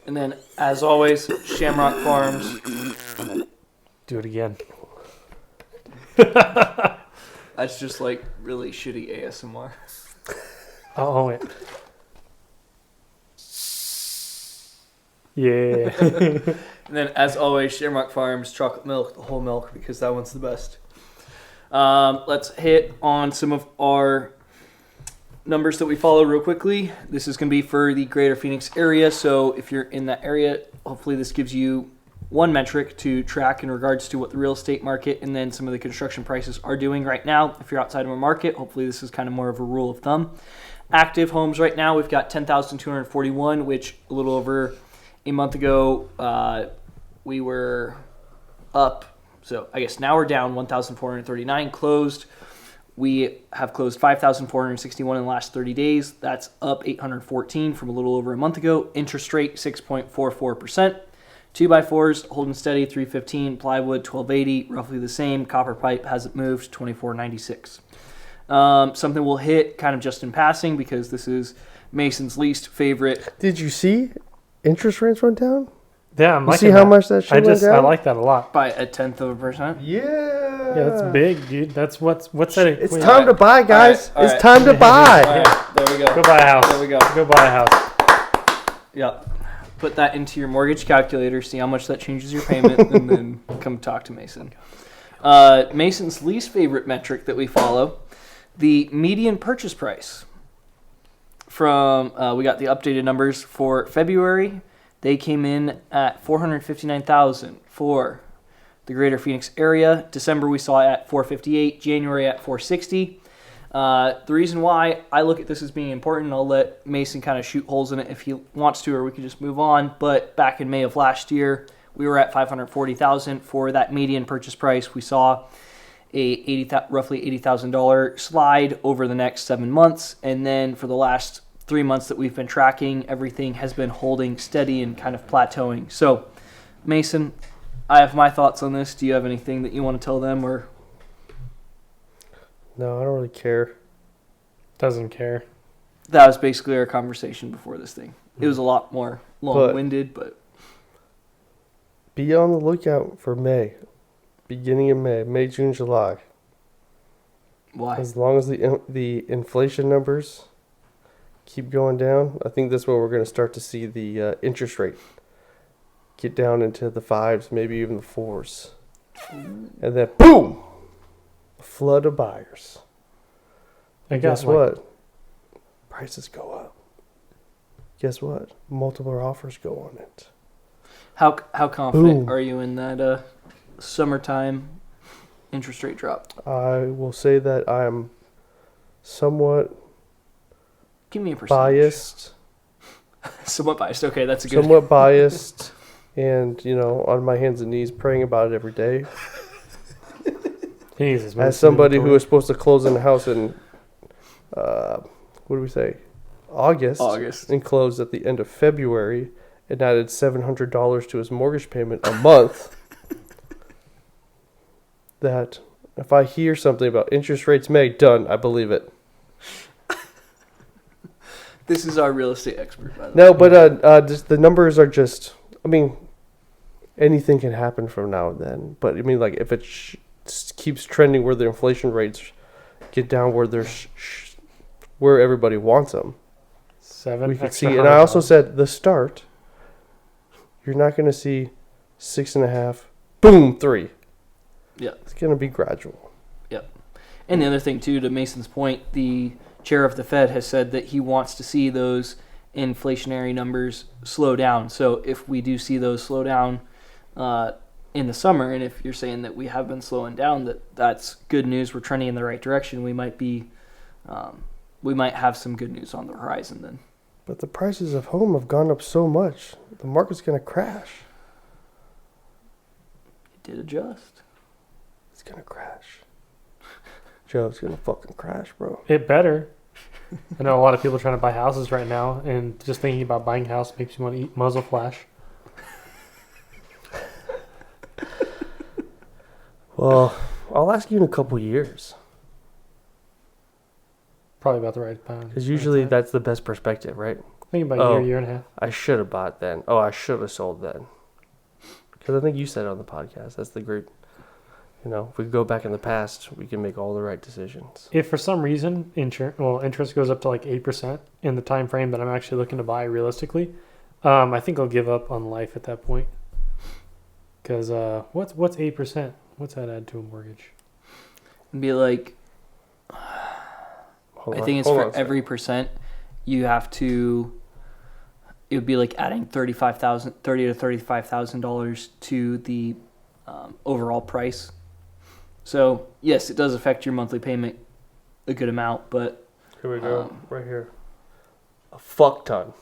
And then, as always, Shamrock Farms. Do it again. That's just like really shitty ASMR. I'll own it. Yeah. And then, as always, Shamrock Farms chocolate milk, the whole milk, because that one's the best. Let's hit on some of our numbers that we follow real quickly. This is going to be for the greater Phoenix area, so if you're in that area, hopefully this gives you one metric to track in regards to what the real estate market and then some of the construction prices are doing right now. If you're outside of a market, hopefully this is kind of more of a rule of thumb. Active homes right now, we've got 10,241, which a little over a month ago we were up. So I guess now we're down 1,439 closed. We have closed 5,461 in the last 30 days. That's up 814 from a little over a month ago. Interest rate 6.44%. 2x4s holding steady 315. Plywood 1280, roughly the same. Copper pipe hasn't moved 2496. Something we'll hit kind of just in passing because this is Mason's least favorite. Did you see interest rates went down? Yeah, I'm You liking see how that. much that shit went down? I like that a lot. By 1/10%. Yeah. Yeah, that's big, dude. That's what's that? It's equate- time to buy, guys. All right. It's time to buy. All right, there we go. Go buy a house. There we go. Go buy a house. Yep. Put that into your mortgage calculator, see how much that changes your payment, and then come talk to Mason. Mason's least favorite metric that we follow, the median purchase price. From we got the updated numbers for February. They came in at $459,000 for the greater Phoenix area. December we saw at $458,000, January at $460,000. The reason why I look at this as being important, I'll let Mason kind of shoot holes in it if he wants to, or we can just move on. But back in May of last year, we were at $540,000 for that median purchase price. We saw a roughly $80,000 slide over the next 7 months, and then for the last 3 months that we've been tracking, everything has been holding steady and kind of plateauing. So, Mason, I have my thoughts on this. Do you have anything that you want to tell them, or? No, I don't really care. Doesn't care. That was basically our conversation before this thing. It was a lot more long-winded, but Be on the lookout for May. Beginning of May, June, July. why? As long as the inflation numbers keep going down, I think that's where we're going to start to see the interest rate get down into the 5s, maybe even the 4s. And then, boom! A flood of buyers. I And got guess what? Prices go up. Guess what? Multiple offers go on it. How confident Boom. are you in that summertime interest rate drop? I will say that I'm somewhat Give me a percentage. biased. Somewhat biased. Okay, that's a good. Somewhat biased. And, on my hands and knees praying about it every day. Jesus, As somebody who was supposed to close in the house in, what do we say? August. And closed at the end of February and added $700 to his mortgage payment a month. That if I hear something about interest rates May, done, I believe it. This is our real estate expert, by the way. No, but just the numbers are just, anything can happen from now and then. But, if it keeps trending where the inflation rates get down where they're where everybody wants them. We can see, and I also said the start. You're not going to see 6.5, boom, 3. Yeah. It's going to be gradual. Yep. And the other thing, too, to Mason's point, the chair of the Fed has said that he wants to see those inflationary numbers slow down. So if we do see those slow down in the summer, and if you're saying that we have been slowing down, that's good news. We're trending in the right direction. We might have some good news on the horizon then. But the prices of home have gone up so much. The market's going to crash. did adjust. It's gonna crash. Joe, it's gonna fucking crash, bro. It better. I know a lot of people trying to buy houses right now, and just thinking about buying a house makes you want to eat muzzle flash. Well, I'll ask you in a couple years. Probably about the right time. Because usually that's the best perspective, right? Think about a year and a half. I should have bought then. Oh, I should have sold then. Because I think you said it on the podcast. That's the great, if we go back in the past, we can make all the right decisions. If for some reason interest goes up to like 8% in the time frame that I'm actually looking to buy realistically, I think I'll give up on life at that point. Because what's 8%? What's that add to a mortgage? It'd be like, I think it's for every percent you have to. It would be like adding $30,000 to $35,000 to the overall price. So yes, it does affect your monthly payment a good amount, but here we go, right here, a fuck ton.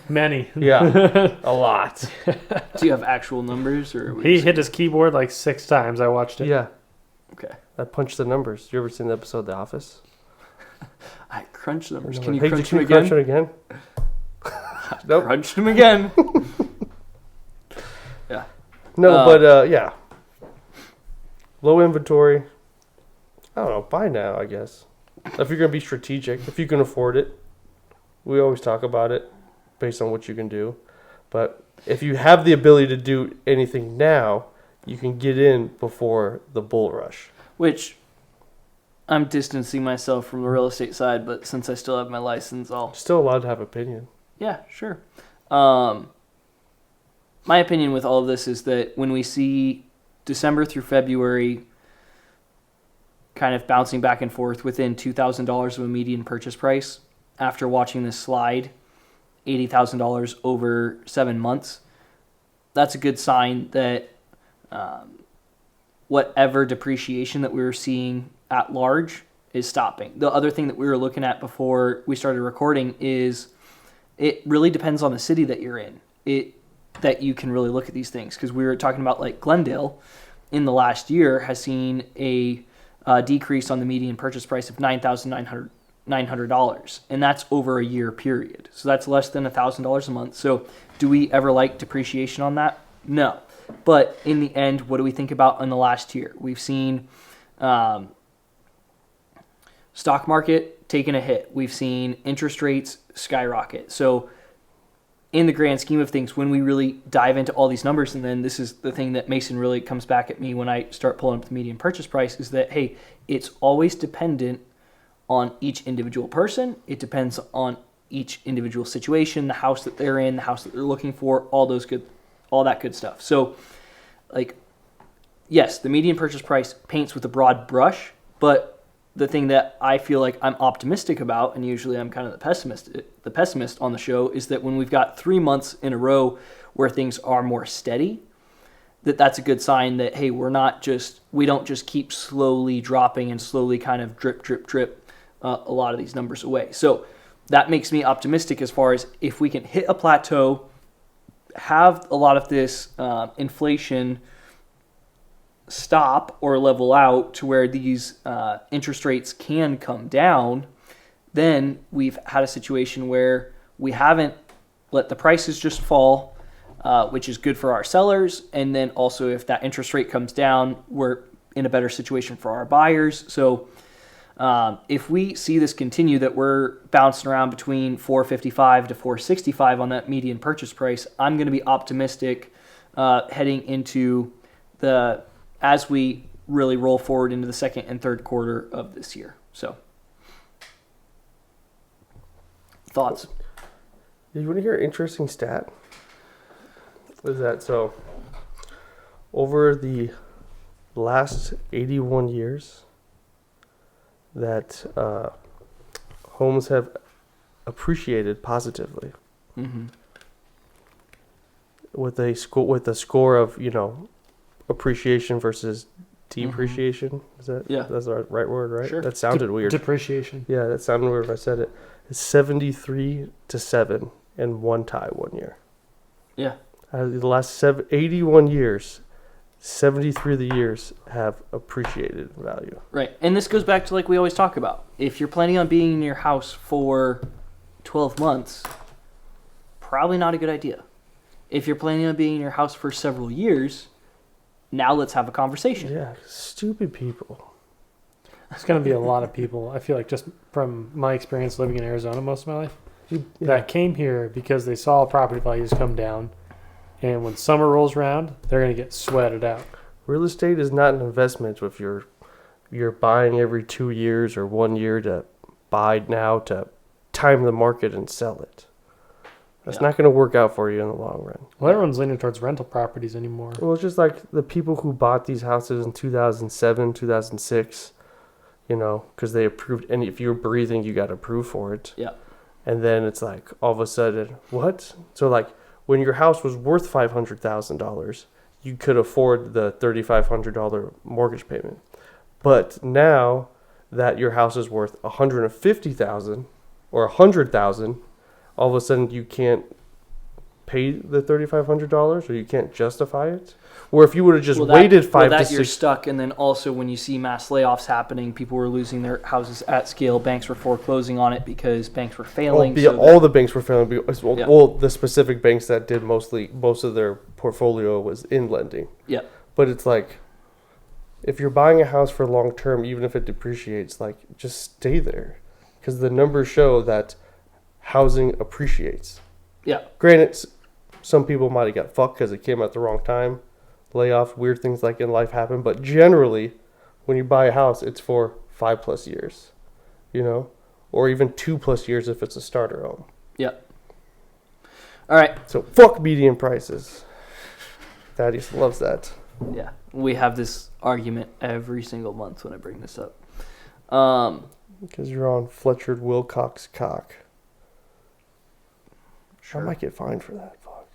Many. Yeah, a lot. Do you have actual numbers, or he hit his keyboard like 6 times? I watched it. Yeah. Okay. I punched the numbers. You ever seen the episode of The Office? I crunched the numbers. Hey, Can you crunch them crunch again? it again? Nope. Crunched them again. Yeah. No, but yeah. Low inventory. I don't know. Buy now, I guess. If you're gonna be strategic, if you can afford it, we always talk about it based on what you can do. But if you have the ability to do anything now, you can get in before the bull rush. Which I'm distancing myself from the real estate side, but since I still have my license, I'll... Still allowed to have opinion. Yeah, sure. My opinion with all of this is that when we see December through February kind of bouncing back and forth within $2,000 of a median purchase price, after watching this slide, $80,000 over 7 months, that's a good sign that whatever depreciation that we were seeing at large is stopping. The other thing that we were looking at before we started recording is it really depends on the city that you're in. That you can really look at these things, because we were talking about like Glendale in the last year has seen a decrease on the median purchase price of $9,900, and that's over a year period. So that's less than $1,000 a month. So do we ever like depreciation on that? No. But in the end, what do we think about in the last year? We've seen stock market taking a hit. We've seen interest rates skyrocket. So in the grand scheme of things, when we really dive into all these numbers, and then this is the thing that Mason really comes back at me when I start pulling up the median purchase price, is that, hey, it's always dependent on each individual person. It depends on each individual situation, the house that they're in, the house that they're looking for, all that good stuff. So, like, yes, the median purchase price paints with a broad brush, but the thing that I feel like I'm optimistic about, and usually I'm kind of the pessimist on the show, is that when we've got 3 months in a row where things are more steady, that's a good sign that, hey, we don't just keep slowly dropping and slowly kind of drip a lot of these numbers away. So that makes me optimistic as far as if we can hit a plateau, have a lot of this inflation stop or level out to where these interest rates can come down, then we've had a situation where we haven't let the prices just fall, which is good for our sellers. And then also if that interest rate comes down, we're in a better situation for our buyers. So if we see this continue, that we're bouncing around between $455 to $465 on that median purchase price, I'm going to be optimistic heading into as we really roll forward into the second and third quarter of this year. So, thoughts? You want to hear an interesting stat? What is that? So, over the last 81 years, that homes have appreciated positively, with a score of appreciation versus depreciation. Is that that's the right word, right? Sure. That sounded weird. Depreciation. Yeah, that sounded weird if I said it. It's 73-7 and one tie 1 year. Yeah. Out of the last 81 years, 73 of the years have appreciated in value. Right. And this goes back to like we always talk about. If you're planning on being in your house for 12 months, probably not a good idea. If you're planning on being in your house for several years, now let's have a conversation. Yeah, stupid people. There's going to be a lot of people, I feel like, just from my experience living in Arizona most of my life, that came here because they saw property values come down, and when summer rolls around, they're going to get sweated out. Real estate is not an investment if you're buying every 2 years or 1 year to buy now to time the market and sell it. That's not going to work out for you in the long run. Well, everyone's leaning towards rental properties anymore. Well, it's just like the people who bought these houses in 2007, 2006, because they approved. And if you're breathing, you got approved for it. Yeah. And then it's like, all of a sudden, what? So, like, when your house was worth $500,000, you could afford the $3,500 mortgage payment. But now that your house is worth $150,000 or $100,000, all of a sudden you can't pay the $3,500 or you can't justify it. Or if you would have just waited 5 to 6 you're stuck. And then also when you see mass layoffs happening, people were losing their houses at scale. Banks were foreclosing on it because banks were failing. All the banks were failing. Well, the specific banks that did most of their portfolio was in lending. Yeah. But it's like, if you're buying a house for long term, even if it depreciates, like, just stay there, because the numbers show that housing appreciates. Yeah. Granted, some people might have got fucked because it came at the wrong time. Layoff, weird things like in life happen. But generally, when you buy a house, it's for 5+ years, or even 2+ years if it's a starter home. Yeah. All right. So fuck median prices. Thaddeus loves that. Yeah. We have this argument every single month when I bring this up. Because you're on Fletcher Wilcox cock. Sure. I might get fined for that. Fuck.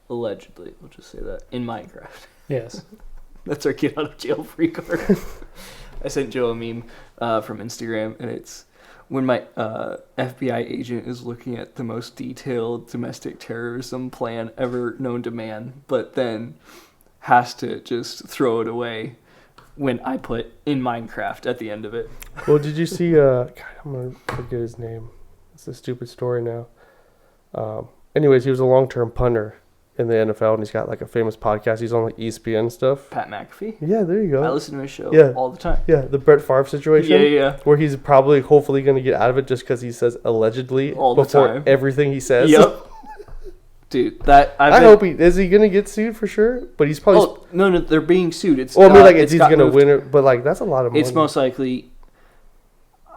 Allegedly, we'll just say that. In Minecraft. Yes. That's our get out of jail free card. I sent Joe a meme from Instagram, and it's when my FBI agent is looking at the most detailed domestic terrorism plan ever known to man, but then has to just throw it away when I put in Minecraft at the end of it. Well, did you see, God, I'm going to forget his name. It's a stupid story now. Anyways, he was a long-term punter in the NFL, and he's got like a famous podcast. He's on like ESPN stuff. Pat McAfee? Yeah, there you go. I listen to his show all the time. Yeah, the Brett Favre situation. Yeah. Where he's probably, hopefully, going to get out of it just because he says allegedly all the before time. Everything he says. Yep. Dude, I hope is he going to get sued for sure? But he's probably... Oh, no, they're being sued. It's, well, I mean, like, he's going to win it, but like, that's a lot of money. It's most likely...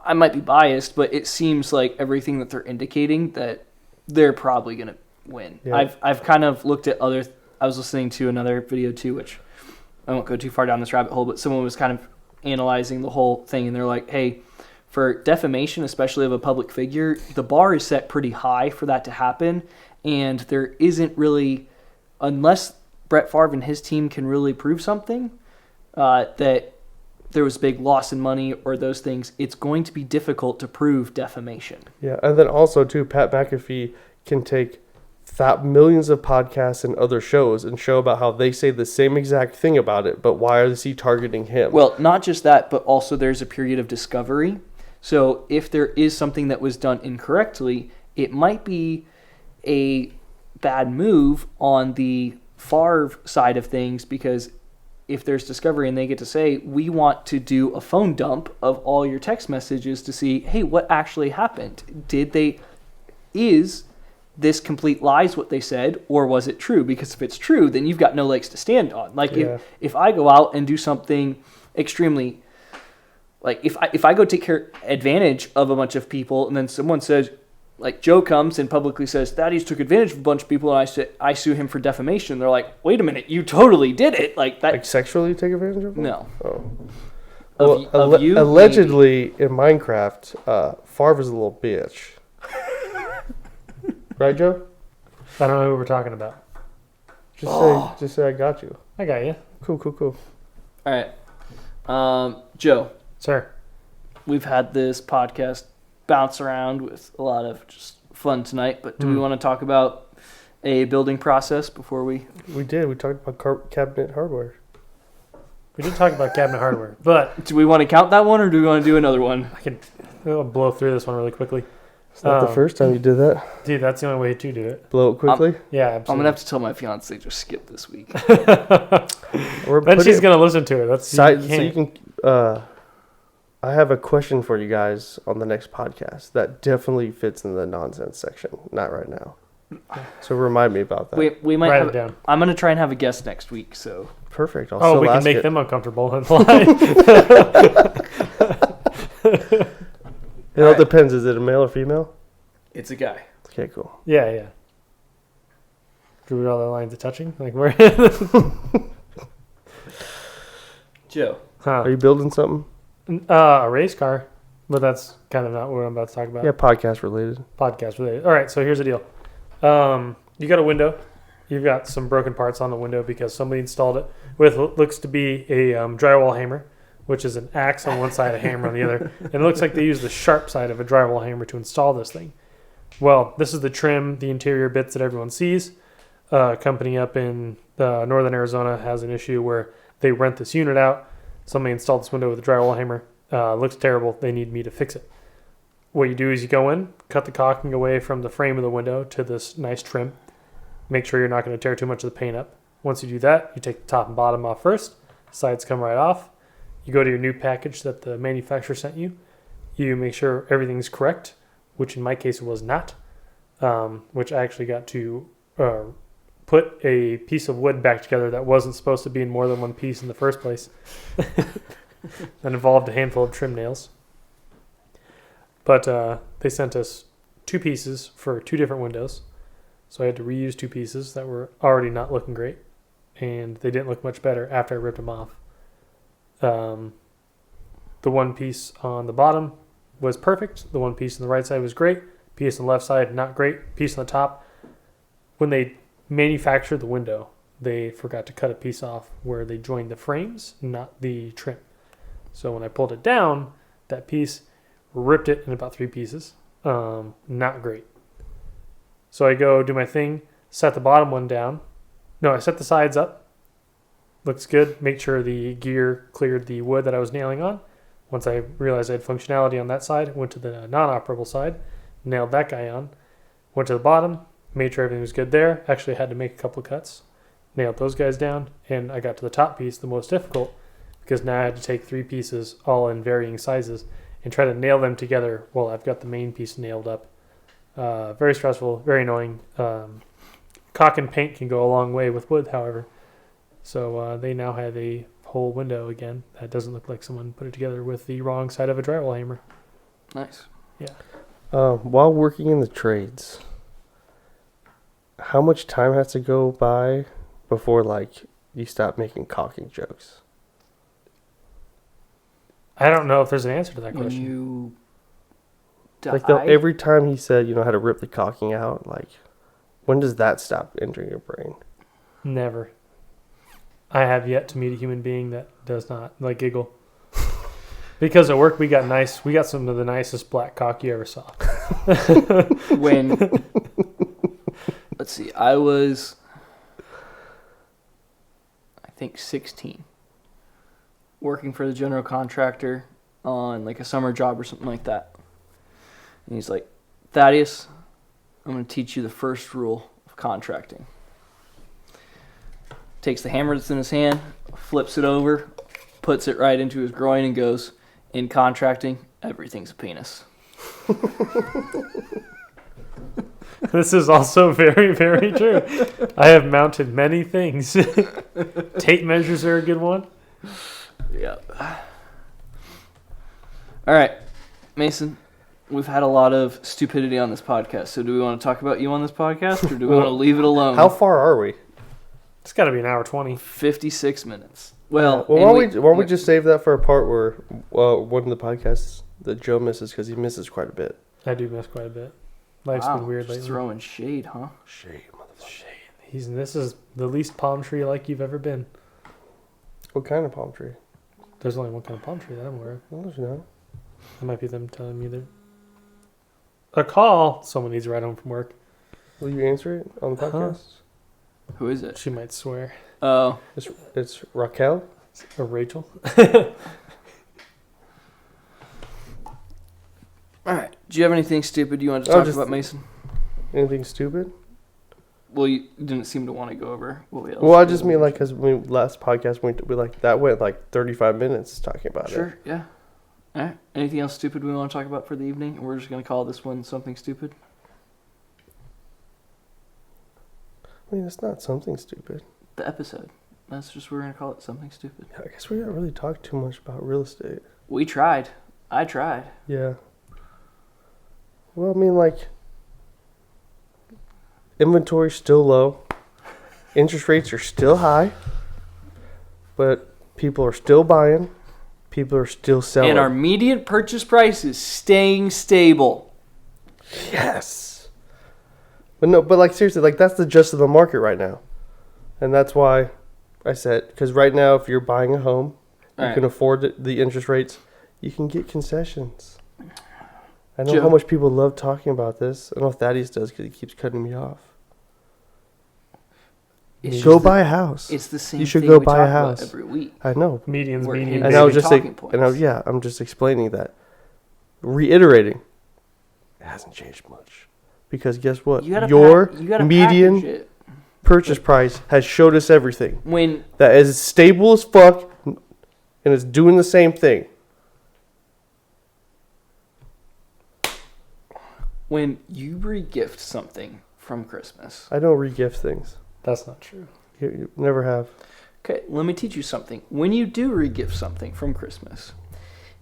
I might be biased, but it seems like everything that they're indicating that they're probably going to win. Yeah. I've kind of looked at other... I was listening to another video too, which I won't go too far down this rabbit hole, but someone was kind of analyzing the whole thing, and they're like, hey, for defamation, especially of a public figure, the bar is set pretty high for that to happen, and there isn't really, unless Brett Favre and his team can really prove something, that there was big loss in money or those things, it's going to be difficult to prove defamation. Yeah, and then also too, Pat McAfee can take millions of podcasts and other shows and show about how they say the same exact thing about it, but why is he targeting him? Well, not just that, but also there's a period of discovery. So if there is something that was done incorrectly, it might be a bad move on the Favre side of things, because if there's discovery and they get to say, we want to do a phone dump of all your text messages to see, hey, what actually happened? Is this complete lies what they said, or was it true? Because if it's true, then you've got no legs to stand on. Like, if I go out and do something extremely, like if I go take advantage of a bunch of people, and then someone says, like Joe comes and publicly says, Thaddeus took advantage of a bunch of people, and I sue him for defamation. They're like, wait a minute, you totally did it. Like that. Like sexually take advantage of them? No. Oh. Well, of you, allegedly maybe. In Minecraft, Favre is a little bitch. Right, Joe? I don't know who we're talking about. Just say I got you. I got you. Cool. All right. Joe. Sir. We've had this podcast bounce around with a lot of just fun tonight, but do we want to talk about a building process before we? We did. We talked about cabinet hardware. We did talk about cabinet hardware, but Do we want to count that one, or do we want to do another one? I'll blow through this one really quickly. It's not the first time you did that. Dude, that's the only way to do it. Blow it quickly. Yeah, I'm absolutely. gonna have to tell my fiance to skip this week. Or Then put she's it gonna listen to it. That's so you can. I have a question for you guys on the next podcast that definitely fits in the nonsense section. Not right now. So remind me about that. We might write have, it down. I'm gonna try and have a guest next week. So Perfect. I'll Oh, still we can ask make it. them uncomfortable and lie. It all depends. Is it a male or female? it's a guy. Okay, cool. Yeah. Drew all the lines of touching, like where? Joe. Are you building something? A race car, but that's kind of not what I'm about to talk about. Yeah, podcast related. Podcast related. All right, so here's the deal. You got a window. You've got some broken parts on the window because somebody installed it with what looks to be a drywall hammer, which is an axe on one side, a hammer on the other. And it looks like they used the sharp side of a drywall hammer to install this thing. Well, this is the trim, the interior bits that everyone sees. A company up in northern Arizona has an issue where they rent this unit out. Somebody installed this window with a drywall hammer. Looks terrible. They need me to fix it. What you do is you go in, cut the caulking away from the frame of the window to this nice trim. Make sure you're not going to tear too much of the paint up. Once you do that, you take the top and bottom off first. Sides come right off. You go to your new package that the manufacturer sent you. You make sure everything's correct, which in my case it was not, which I actually got to put a piece of wood back together that wasn't supposed to be in more than one piece in the first place. That involved a handful of trim nails. But they sent us 2 pieces for 2 different windows. So I had to reuse 2 pieces that were already not looking great. And they didn't look much better after I ripped them off. The one piece on the bottom was perfect. The one piece on the right side was great. Piece on the left side, not great. Piece on the top. When they manufactured the window, they forgot to cut a piece off where they joined the frames, not the trim. So when I pulled it down, that piece ripped it in about 3 pieces. Not great. So I go do my thing, set the bottom one down. No, I set the sides up. Looks good. Make sure the gear cleared the wood that I was nailing on. Once I realized I had functionality on that side, went to the non-operable side, nailed that guy on. Went to the bottom, made sure everything was good there. Actually had to make a couple of cuts. Nailed those guys down, and I got to the top piece, the most difficult, because now I had to take 3 pieces, all in varying sizes, and try to nail them together while I've got the main piece nailed up. Very stressful, very annoying. Caulk and paint can go a long way with wood, however. So they now have a whole window again that doesn't look like someone put it together with the wrong side of a drywall hammer. Nice. Yeah. While working in the trades, how much time has to go by before you stop making caulking jokes? I don't know if there's an answer to that When question. you Every time he said, how to rip the caulking out, when does that stop entering your brain? Never. I have yet to meet a human being that does not giggle. Because at work we got some of the nicest black caulk you ever saw. when let's see, I was I think 16, working for the general contractor on a summer job or something like that. And he's like, Thaddeus, I'm going to teach you the first rule of contracting. Takes the hammer that's in his hand, flips it over, puts it right into his groin and goes, in contracting, everything's a penis. This is also very, very true. I have mounted many things. Tape measures are a good one. Yeah. All right, Mason, we've had a lot of stupidity on this podcast, so do we want to talk about you on this podcast, or do we want to leave it alone? How far are we? It's got to be an hour 20. 56 minutes. Well, why don't we just save that for a part where one of the podcasts that Joe misses, because he misses quite a bit. I do miss quite a bit. Life's been weird just lately. throwing shade, huh? Shade, motherfucker. Shade. This is the least palm tree like you've ever been. What kind of palm tree? There's only one kind of palm tree that I'm aware of. No, there's not. That might be them telling me that. A call. Someone needs to ride home from work. Will you answer it on the podcast? Who is it? She might swear. Oh. It's Raquel. Or Rachel. All right. Do you have anything stupid you want to talk about, Mason? Anything stupid? Well, you didn't seem to want to go over what we else. Well, I just mean like because last podcast we like that went like 35 minutes talking about it. Sure. Yeah. All right. Anything else stupid we want to talk about for the evening? We're just gonna call this one something stupid. I mean, it's not something stupid. The episode. That's just we're gonna call it something stupid. I guess we don't really talk too much about real estate. We tried. I tried. Yeah. Well, I mean, like, inventory's still low. Interest rates are still high. But people are still buying. People are still selling. And our median purchase price is staying stable. Yes. But no, but like seriously, like that's the gist of the market right now. And that's why I said, because right now if you're buying a home, you can afford the interest rates, you can get concessions. I know how much people love talking about this. I know Thaddeus does because he keeps cutting me off. Go buy a house. It's the same. You should thing go we buy talk a house about every week. I know. Medians. And I was just saying, I'm just explaining that, reiterating, it hasn't changed much, because guess what? Your median purchase price has showed us everything. When that is stable as fuck, and it's doing the same thing. When you re-gift something from Christmas. I don't re-gift things. That's not true. You never have. Okay, let me teach you something. When you do re-gift something from Christmas,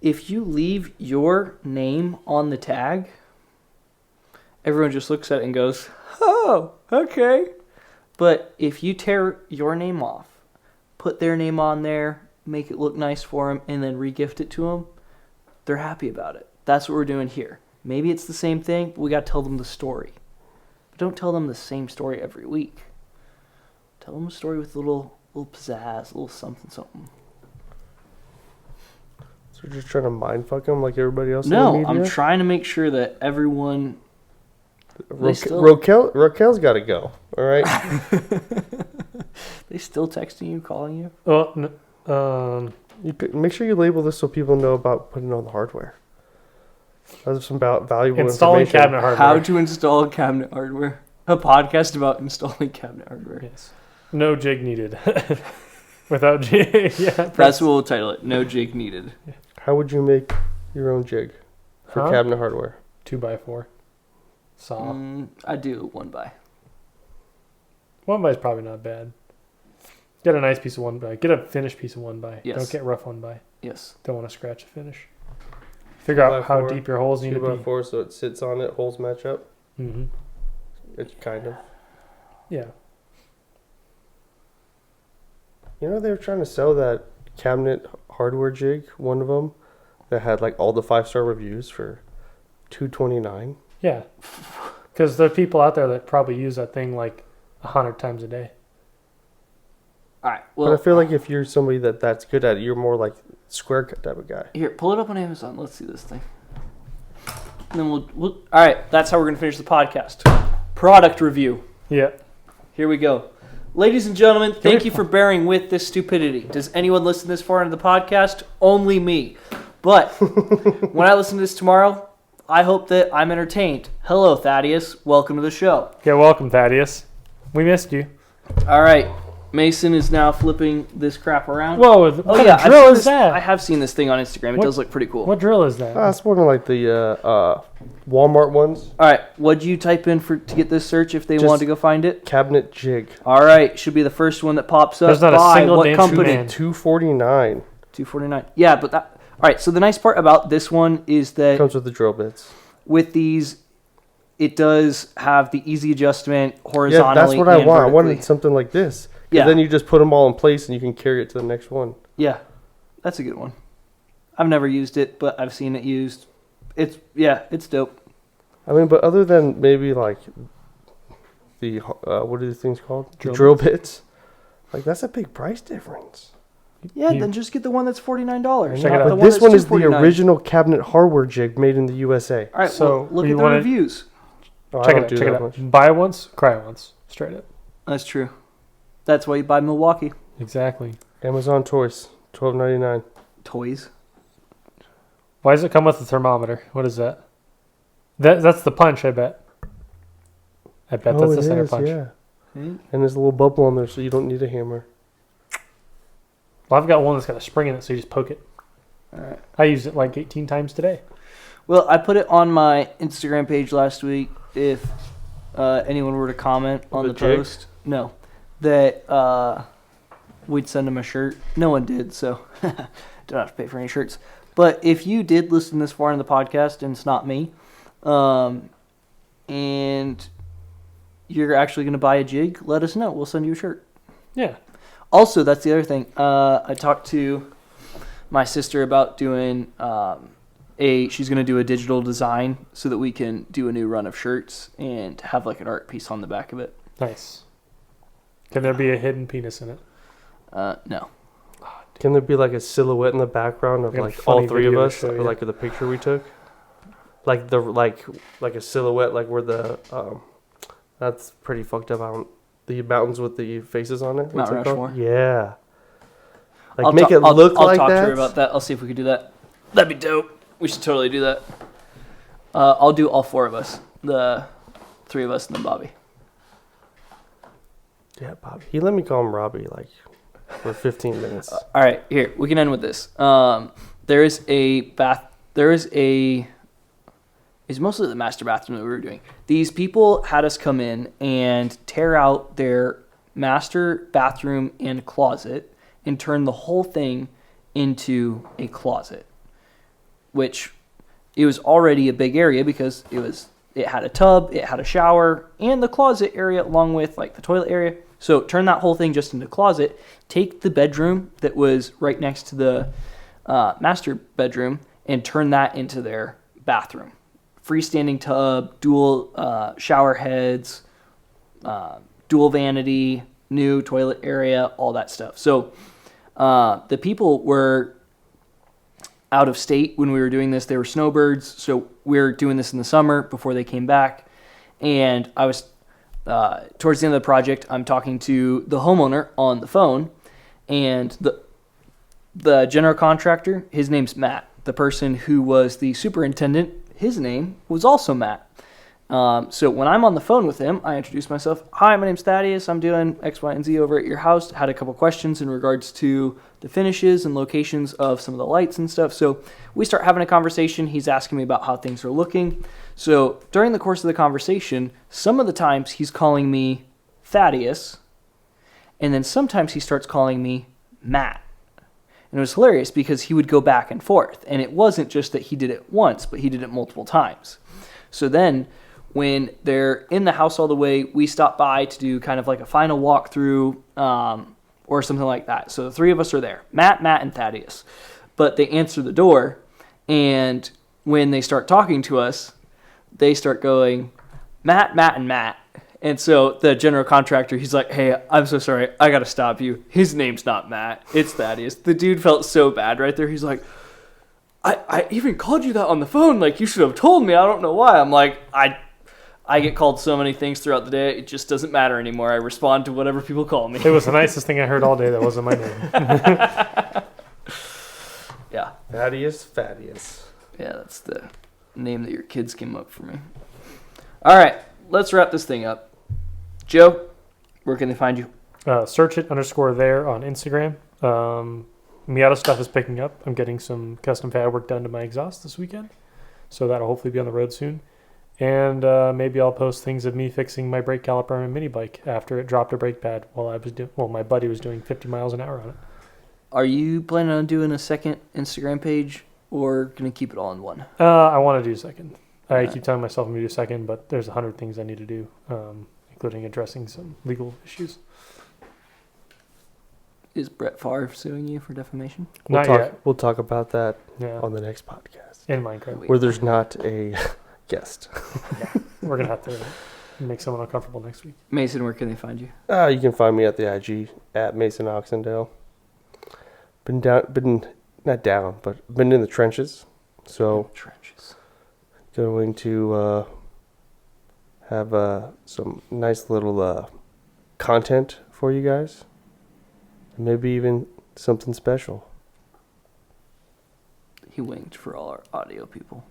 if you leave your name on the tag, everyone just looks at it and goes, oh, okay. But if you tear your name off, put their name on there, make it look nice for them, and then re-gift it to them, they're happy about it. That's what we're doing here. Maybe it's the same thing, but we got to tell them the story. But don't tell them the same story every week. Tell them a story with a little pizzazz, a little something. So you're just trying to mind fuck them like everybody else No, in the media? I'm trying to make sure that everyone... Raquel's got to go, all right? They still texting you, calling you? Well, Make sure you label this so people know about putting on the hardware. That's some valuable installing information. cabinet hardware. How to install cabinet hardware. A podcast about installing cabinet hardware. Yes. No jig needed. Without jig. Yeah. That's what we'll title it. No jig needed. How would you make your own jig for cabinet hardware? 2x4. Saw. I do 1x. 1x is probably not bad. Get a nice piece of 1x. Get a finished piece of 1x. Yes. Don't get rough 1x. Yes. Don't want to scratch a finish. Figure out how deep your holes need to be. 2x4, so it sits on it, holes match up. Mm-hmm. It's kind of. Yeah. You know, they were trying to sell that cabinet hardware jig, one of them, that had like all the 5-star reviews for $229. Yeah. Because there are people out there that probably use that thing like 100 times a day. All right. Well, but I feel like if you're somebody that's good at it, you're more like square cut type of guy. Here, pull it up on Amazon. Let's see this thing. And then we'll all right, that's how we're going to finish the podcast. Product review. Yeah. Here we go. Ladies and gentlemen, thank you for bearing with this stupidity. Does anyone listen this far into the podcast? Only me. But when I listen to this tomorrow, I hope that I'm entertained. Hello, Thaddeus. Welcome to the show. Yeah, welcome, Thaddeus. We missed you. All right. Mason is now flipping this crap around. Whoa, what kind of drill is that? I have seen this thing on Instagram. It does look pretty cool. What drill is that? That's one of like the Walmart ones. All right. What'd you type in to get this search if they want to go find it? Cabinet jig. All right. Should be the first one that pops up. There's not a single what company? $249. $249. Yeah, but that... All right. So the nice part about this one is that... Comes with the drill bits. With these... It does have the easy adjustment horizontally. Yeah, that's what I want. Vertically. I wanted something like this. Yeah. Then you just put them all in place and you can carry it to the next one. Yeah, that's a good one. I've never used it, but I've seen it used. It's dope. I mean, but other than maybe like the what are these things called? Drill bits. Like that's a big price difference. Yeah, then just get the one that's $49. Check it out. But this one is the original cabinet hardware jig made in the USA. All right, So look you at the wanna- reviews. Oh, I Check don't it do out. Check that it out. much. Buy once, cry once. Straight up. That's true. That's why you buy Milwaukee Exactly. Amazon toys, $12.99. toys. Why does it come with a thermometer? What is that? That's the punch, I bet. I bet that's the center punch. Yeah. And there's a little bubble on there, so you don't need a hammer. Well, I've got one that's got a spring in it, so you just poke it. All right. I used it like 18 times today. Well, I put it on my Instagram page last week. If anyone were to comment on The the jig? post, no, that we'd send them a shirt. No one did, so don't have to pay for any shirts. But if you did listen this far in the podcast, and it's not me, and you're actually going to buy a jig, let us know. We'll send you a shirt. Yeah. Also, that's the other thing. I talked to my sister about doing she's going to do a digital design so that we can do a new run of shirts and have like an art piece on the back of it. Nice. Can there be a hidden penis in it? No. Can there be like a silhouette in the background of I got a like all funny three of video to us, show or you. like the picture we took? Like the like a silhouette, like where the that's pretty fucked up. The mountains with the faces on it. What's Mount it called? Rushmore? Yeah. Like I'll make ta- it look I'll like talk that. to her about that. I'll see if we could do that. That'd be dope. We should totally do that. I'll do all four of us. The three of us and then Bobby. Yeah, Bobby. He let me call him Robbie like for 15 minutes. All right, here we can end with this. There is a bath. There is a. It's mostly the master bathroom that we were doing. These people had us come in and tear out their master bathroom and closet and turn the whole thing into a closet, which it was already a big area because it had a tub, it had a shower, and the closet area along with like the toilet area. So turn that whole thing just into a closet. Take the bedroom that was right next to the master bedroom and turn that into their bathroom. Freestanding tub, dual shower heads, dual vanity, new toilet area, all that stuff. So the people were out of state when we were doing this. They were snowbirds, so we were doing this in the summer before they came back. And I was, towards the end of the project, I'm talking to the homeowner on the phone, and the general contractor, his name's Matt. The person who was the superintendent, his name was also Matt. So when I'm on the phone with him, I introduce myself. Hi, my name's Thaddeus. I'm doing X, Y, and Z over at your house. Had a couple questions in regards to the finishes and locations of some of the lights and stuff. So we start having a conversation. He's asking me about how things are looking. So during the course of the conversation, some of the times he's calling me Thaddeus, and then sometimes he starts calling me Matt. And it was hilarious because he would go back and forth. And it wasn't just that he did it once, but he did it multiple times. So then when they're in the house all the way, we stop by to do kind of like a final walkthrough or something like that. So the three of us are there, Matt, and Thaddeus. But they answer the door, and when they start talking to us, they start going, Matt, and Matt. And so the general contractor, he's like, hey, I'm so sorry. I got to stop you. His name's not Matt. It's Thaddeus. The dude felt so bad right there. He's like, I even called you that on the phone. Like, you should have told me. I don't know why. I'm like, I get called so many things throughout the day. It just doesn't matter anymore. I respond to whatever people call me. It was the nicest thing I heard all day. That wasn't my name. Yeah. Thaddeus. Yeah, that's the name that your kids came up for me. All right. Let's wrap this thing up. Joe, where can they find you? Search it _there on Instagram. Miata stuff is picking up. I'm getting some custom pad work done to my exhaust this weekend. So that'll hopefully be on the road soon. And maybe I'll post things of me fixing my brake caliper on a mini bike after it dropped a brake pad while I was my buddy was doing 50 miles an hour on it. Are you planning on doing a second Instagram page or going to keep it all in one? I want to do a second. I Alright. keep telling myself I'm going to do a second, but there's 100 things I need to do, including addressing some legal issues. Is Brett Favre suing you for defamation? Not yet. We'll talk about that Yeah. on the next podcast, In Minecraft. where there's not a guest. We're going to have to make someone uncomfortable next week. Mason, where can they find you? You can find me at the IG at MasonOxendale. Been not down, but been in the trenches. So Trenches. going to have some nice little content for you guys. And maybe even something special. He winked for all our audio people.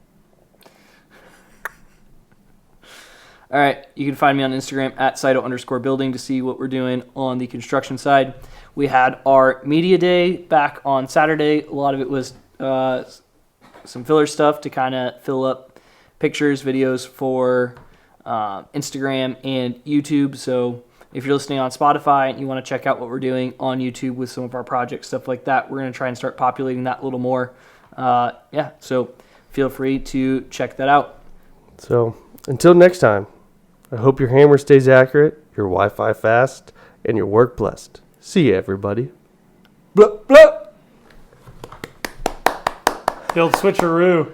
All right, you can find me on Instagram at SITO_building to see what we're doing on the construction side. We had our media day back on Saturday. A lot of it was some filler stuff to kind of fill up pictures, videos for Instagram and YouTube. So if you're listening on Spotify and you want to check out what we're doing on YouTube with some of our projects, stuff like that, we're going to try and start populating that a little more. So feel free to check that out. So until next time, I hope your hammer stays accurate, your Wi-Fi fast, and your work blessed. See you, everybody. Blah, blah. The old switcheroo.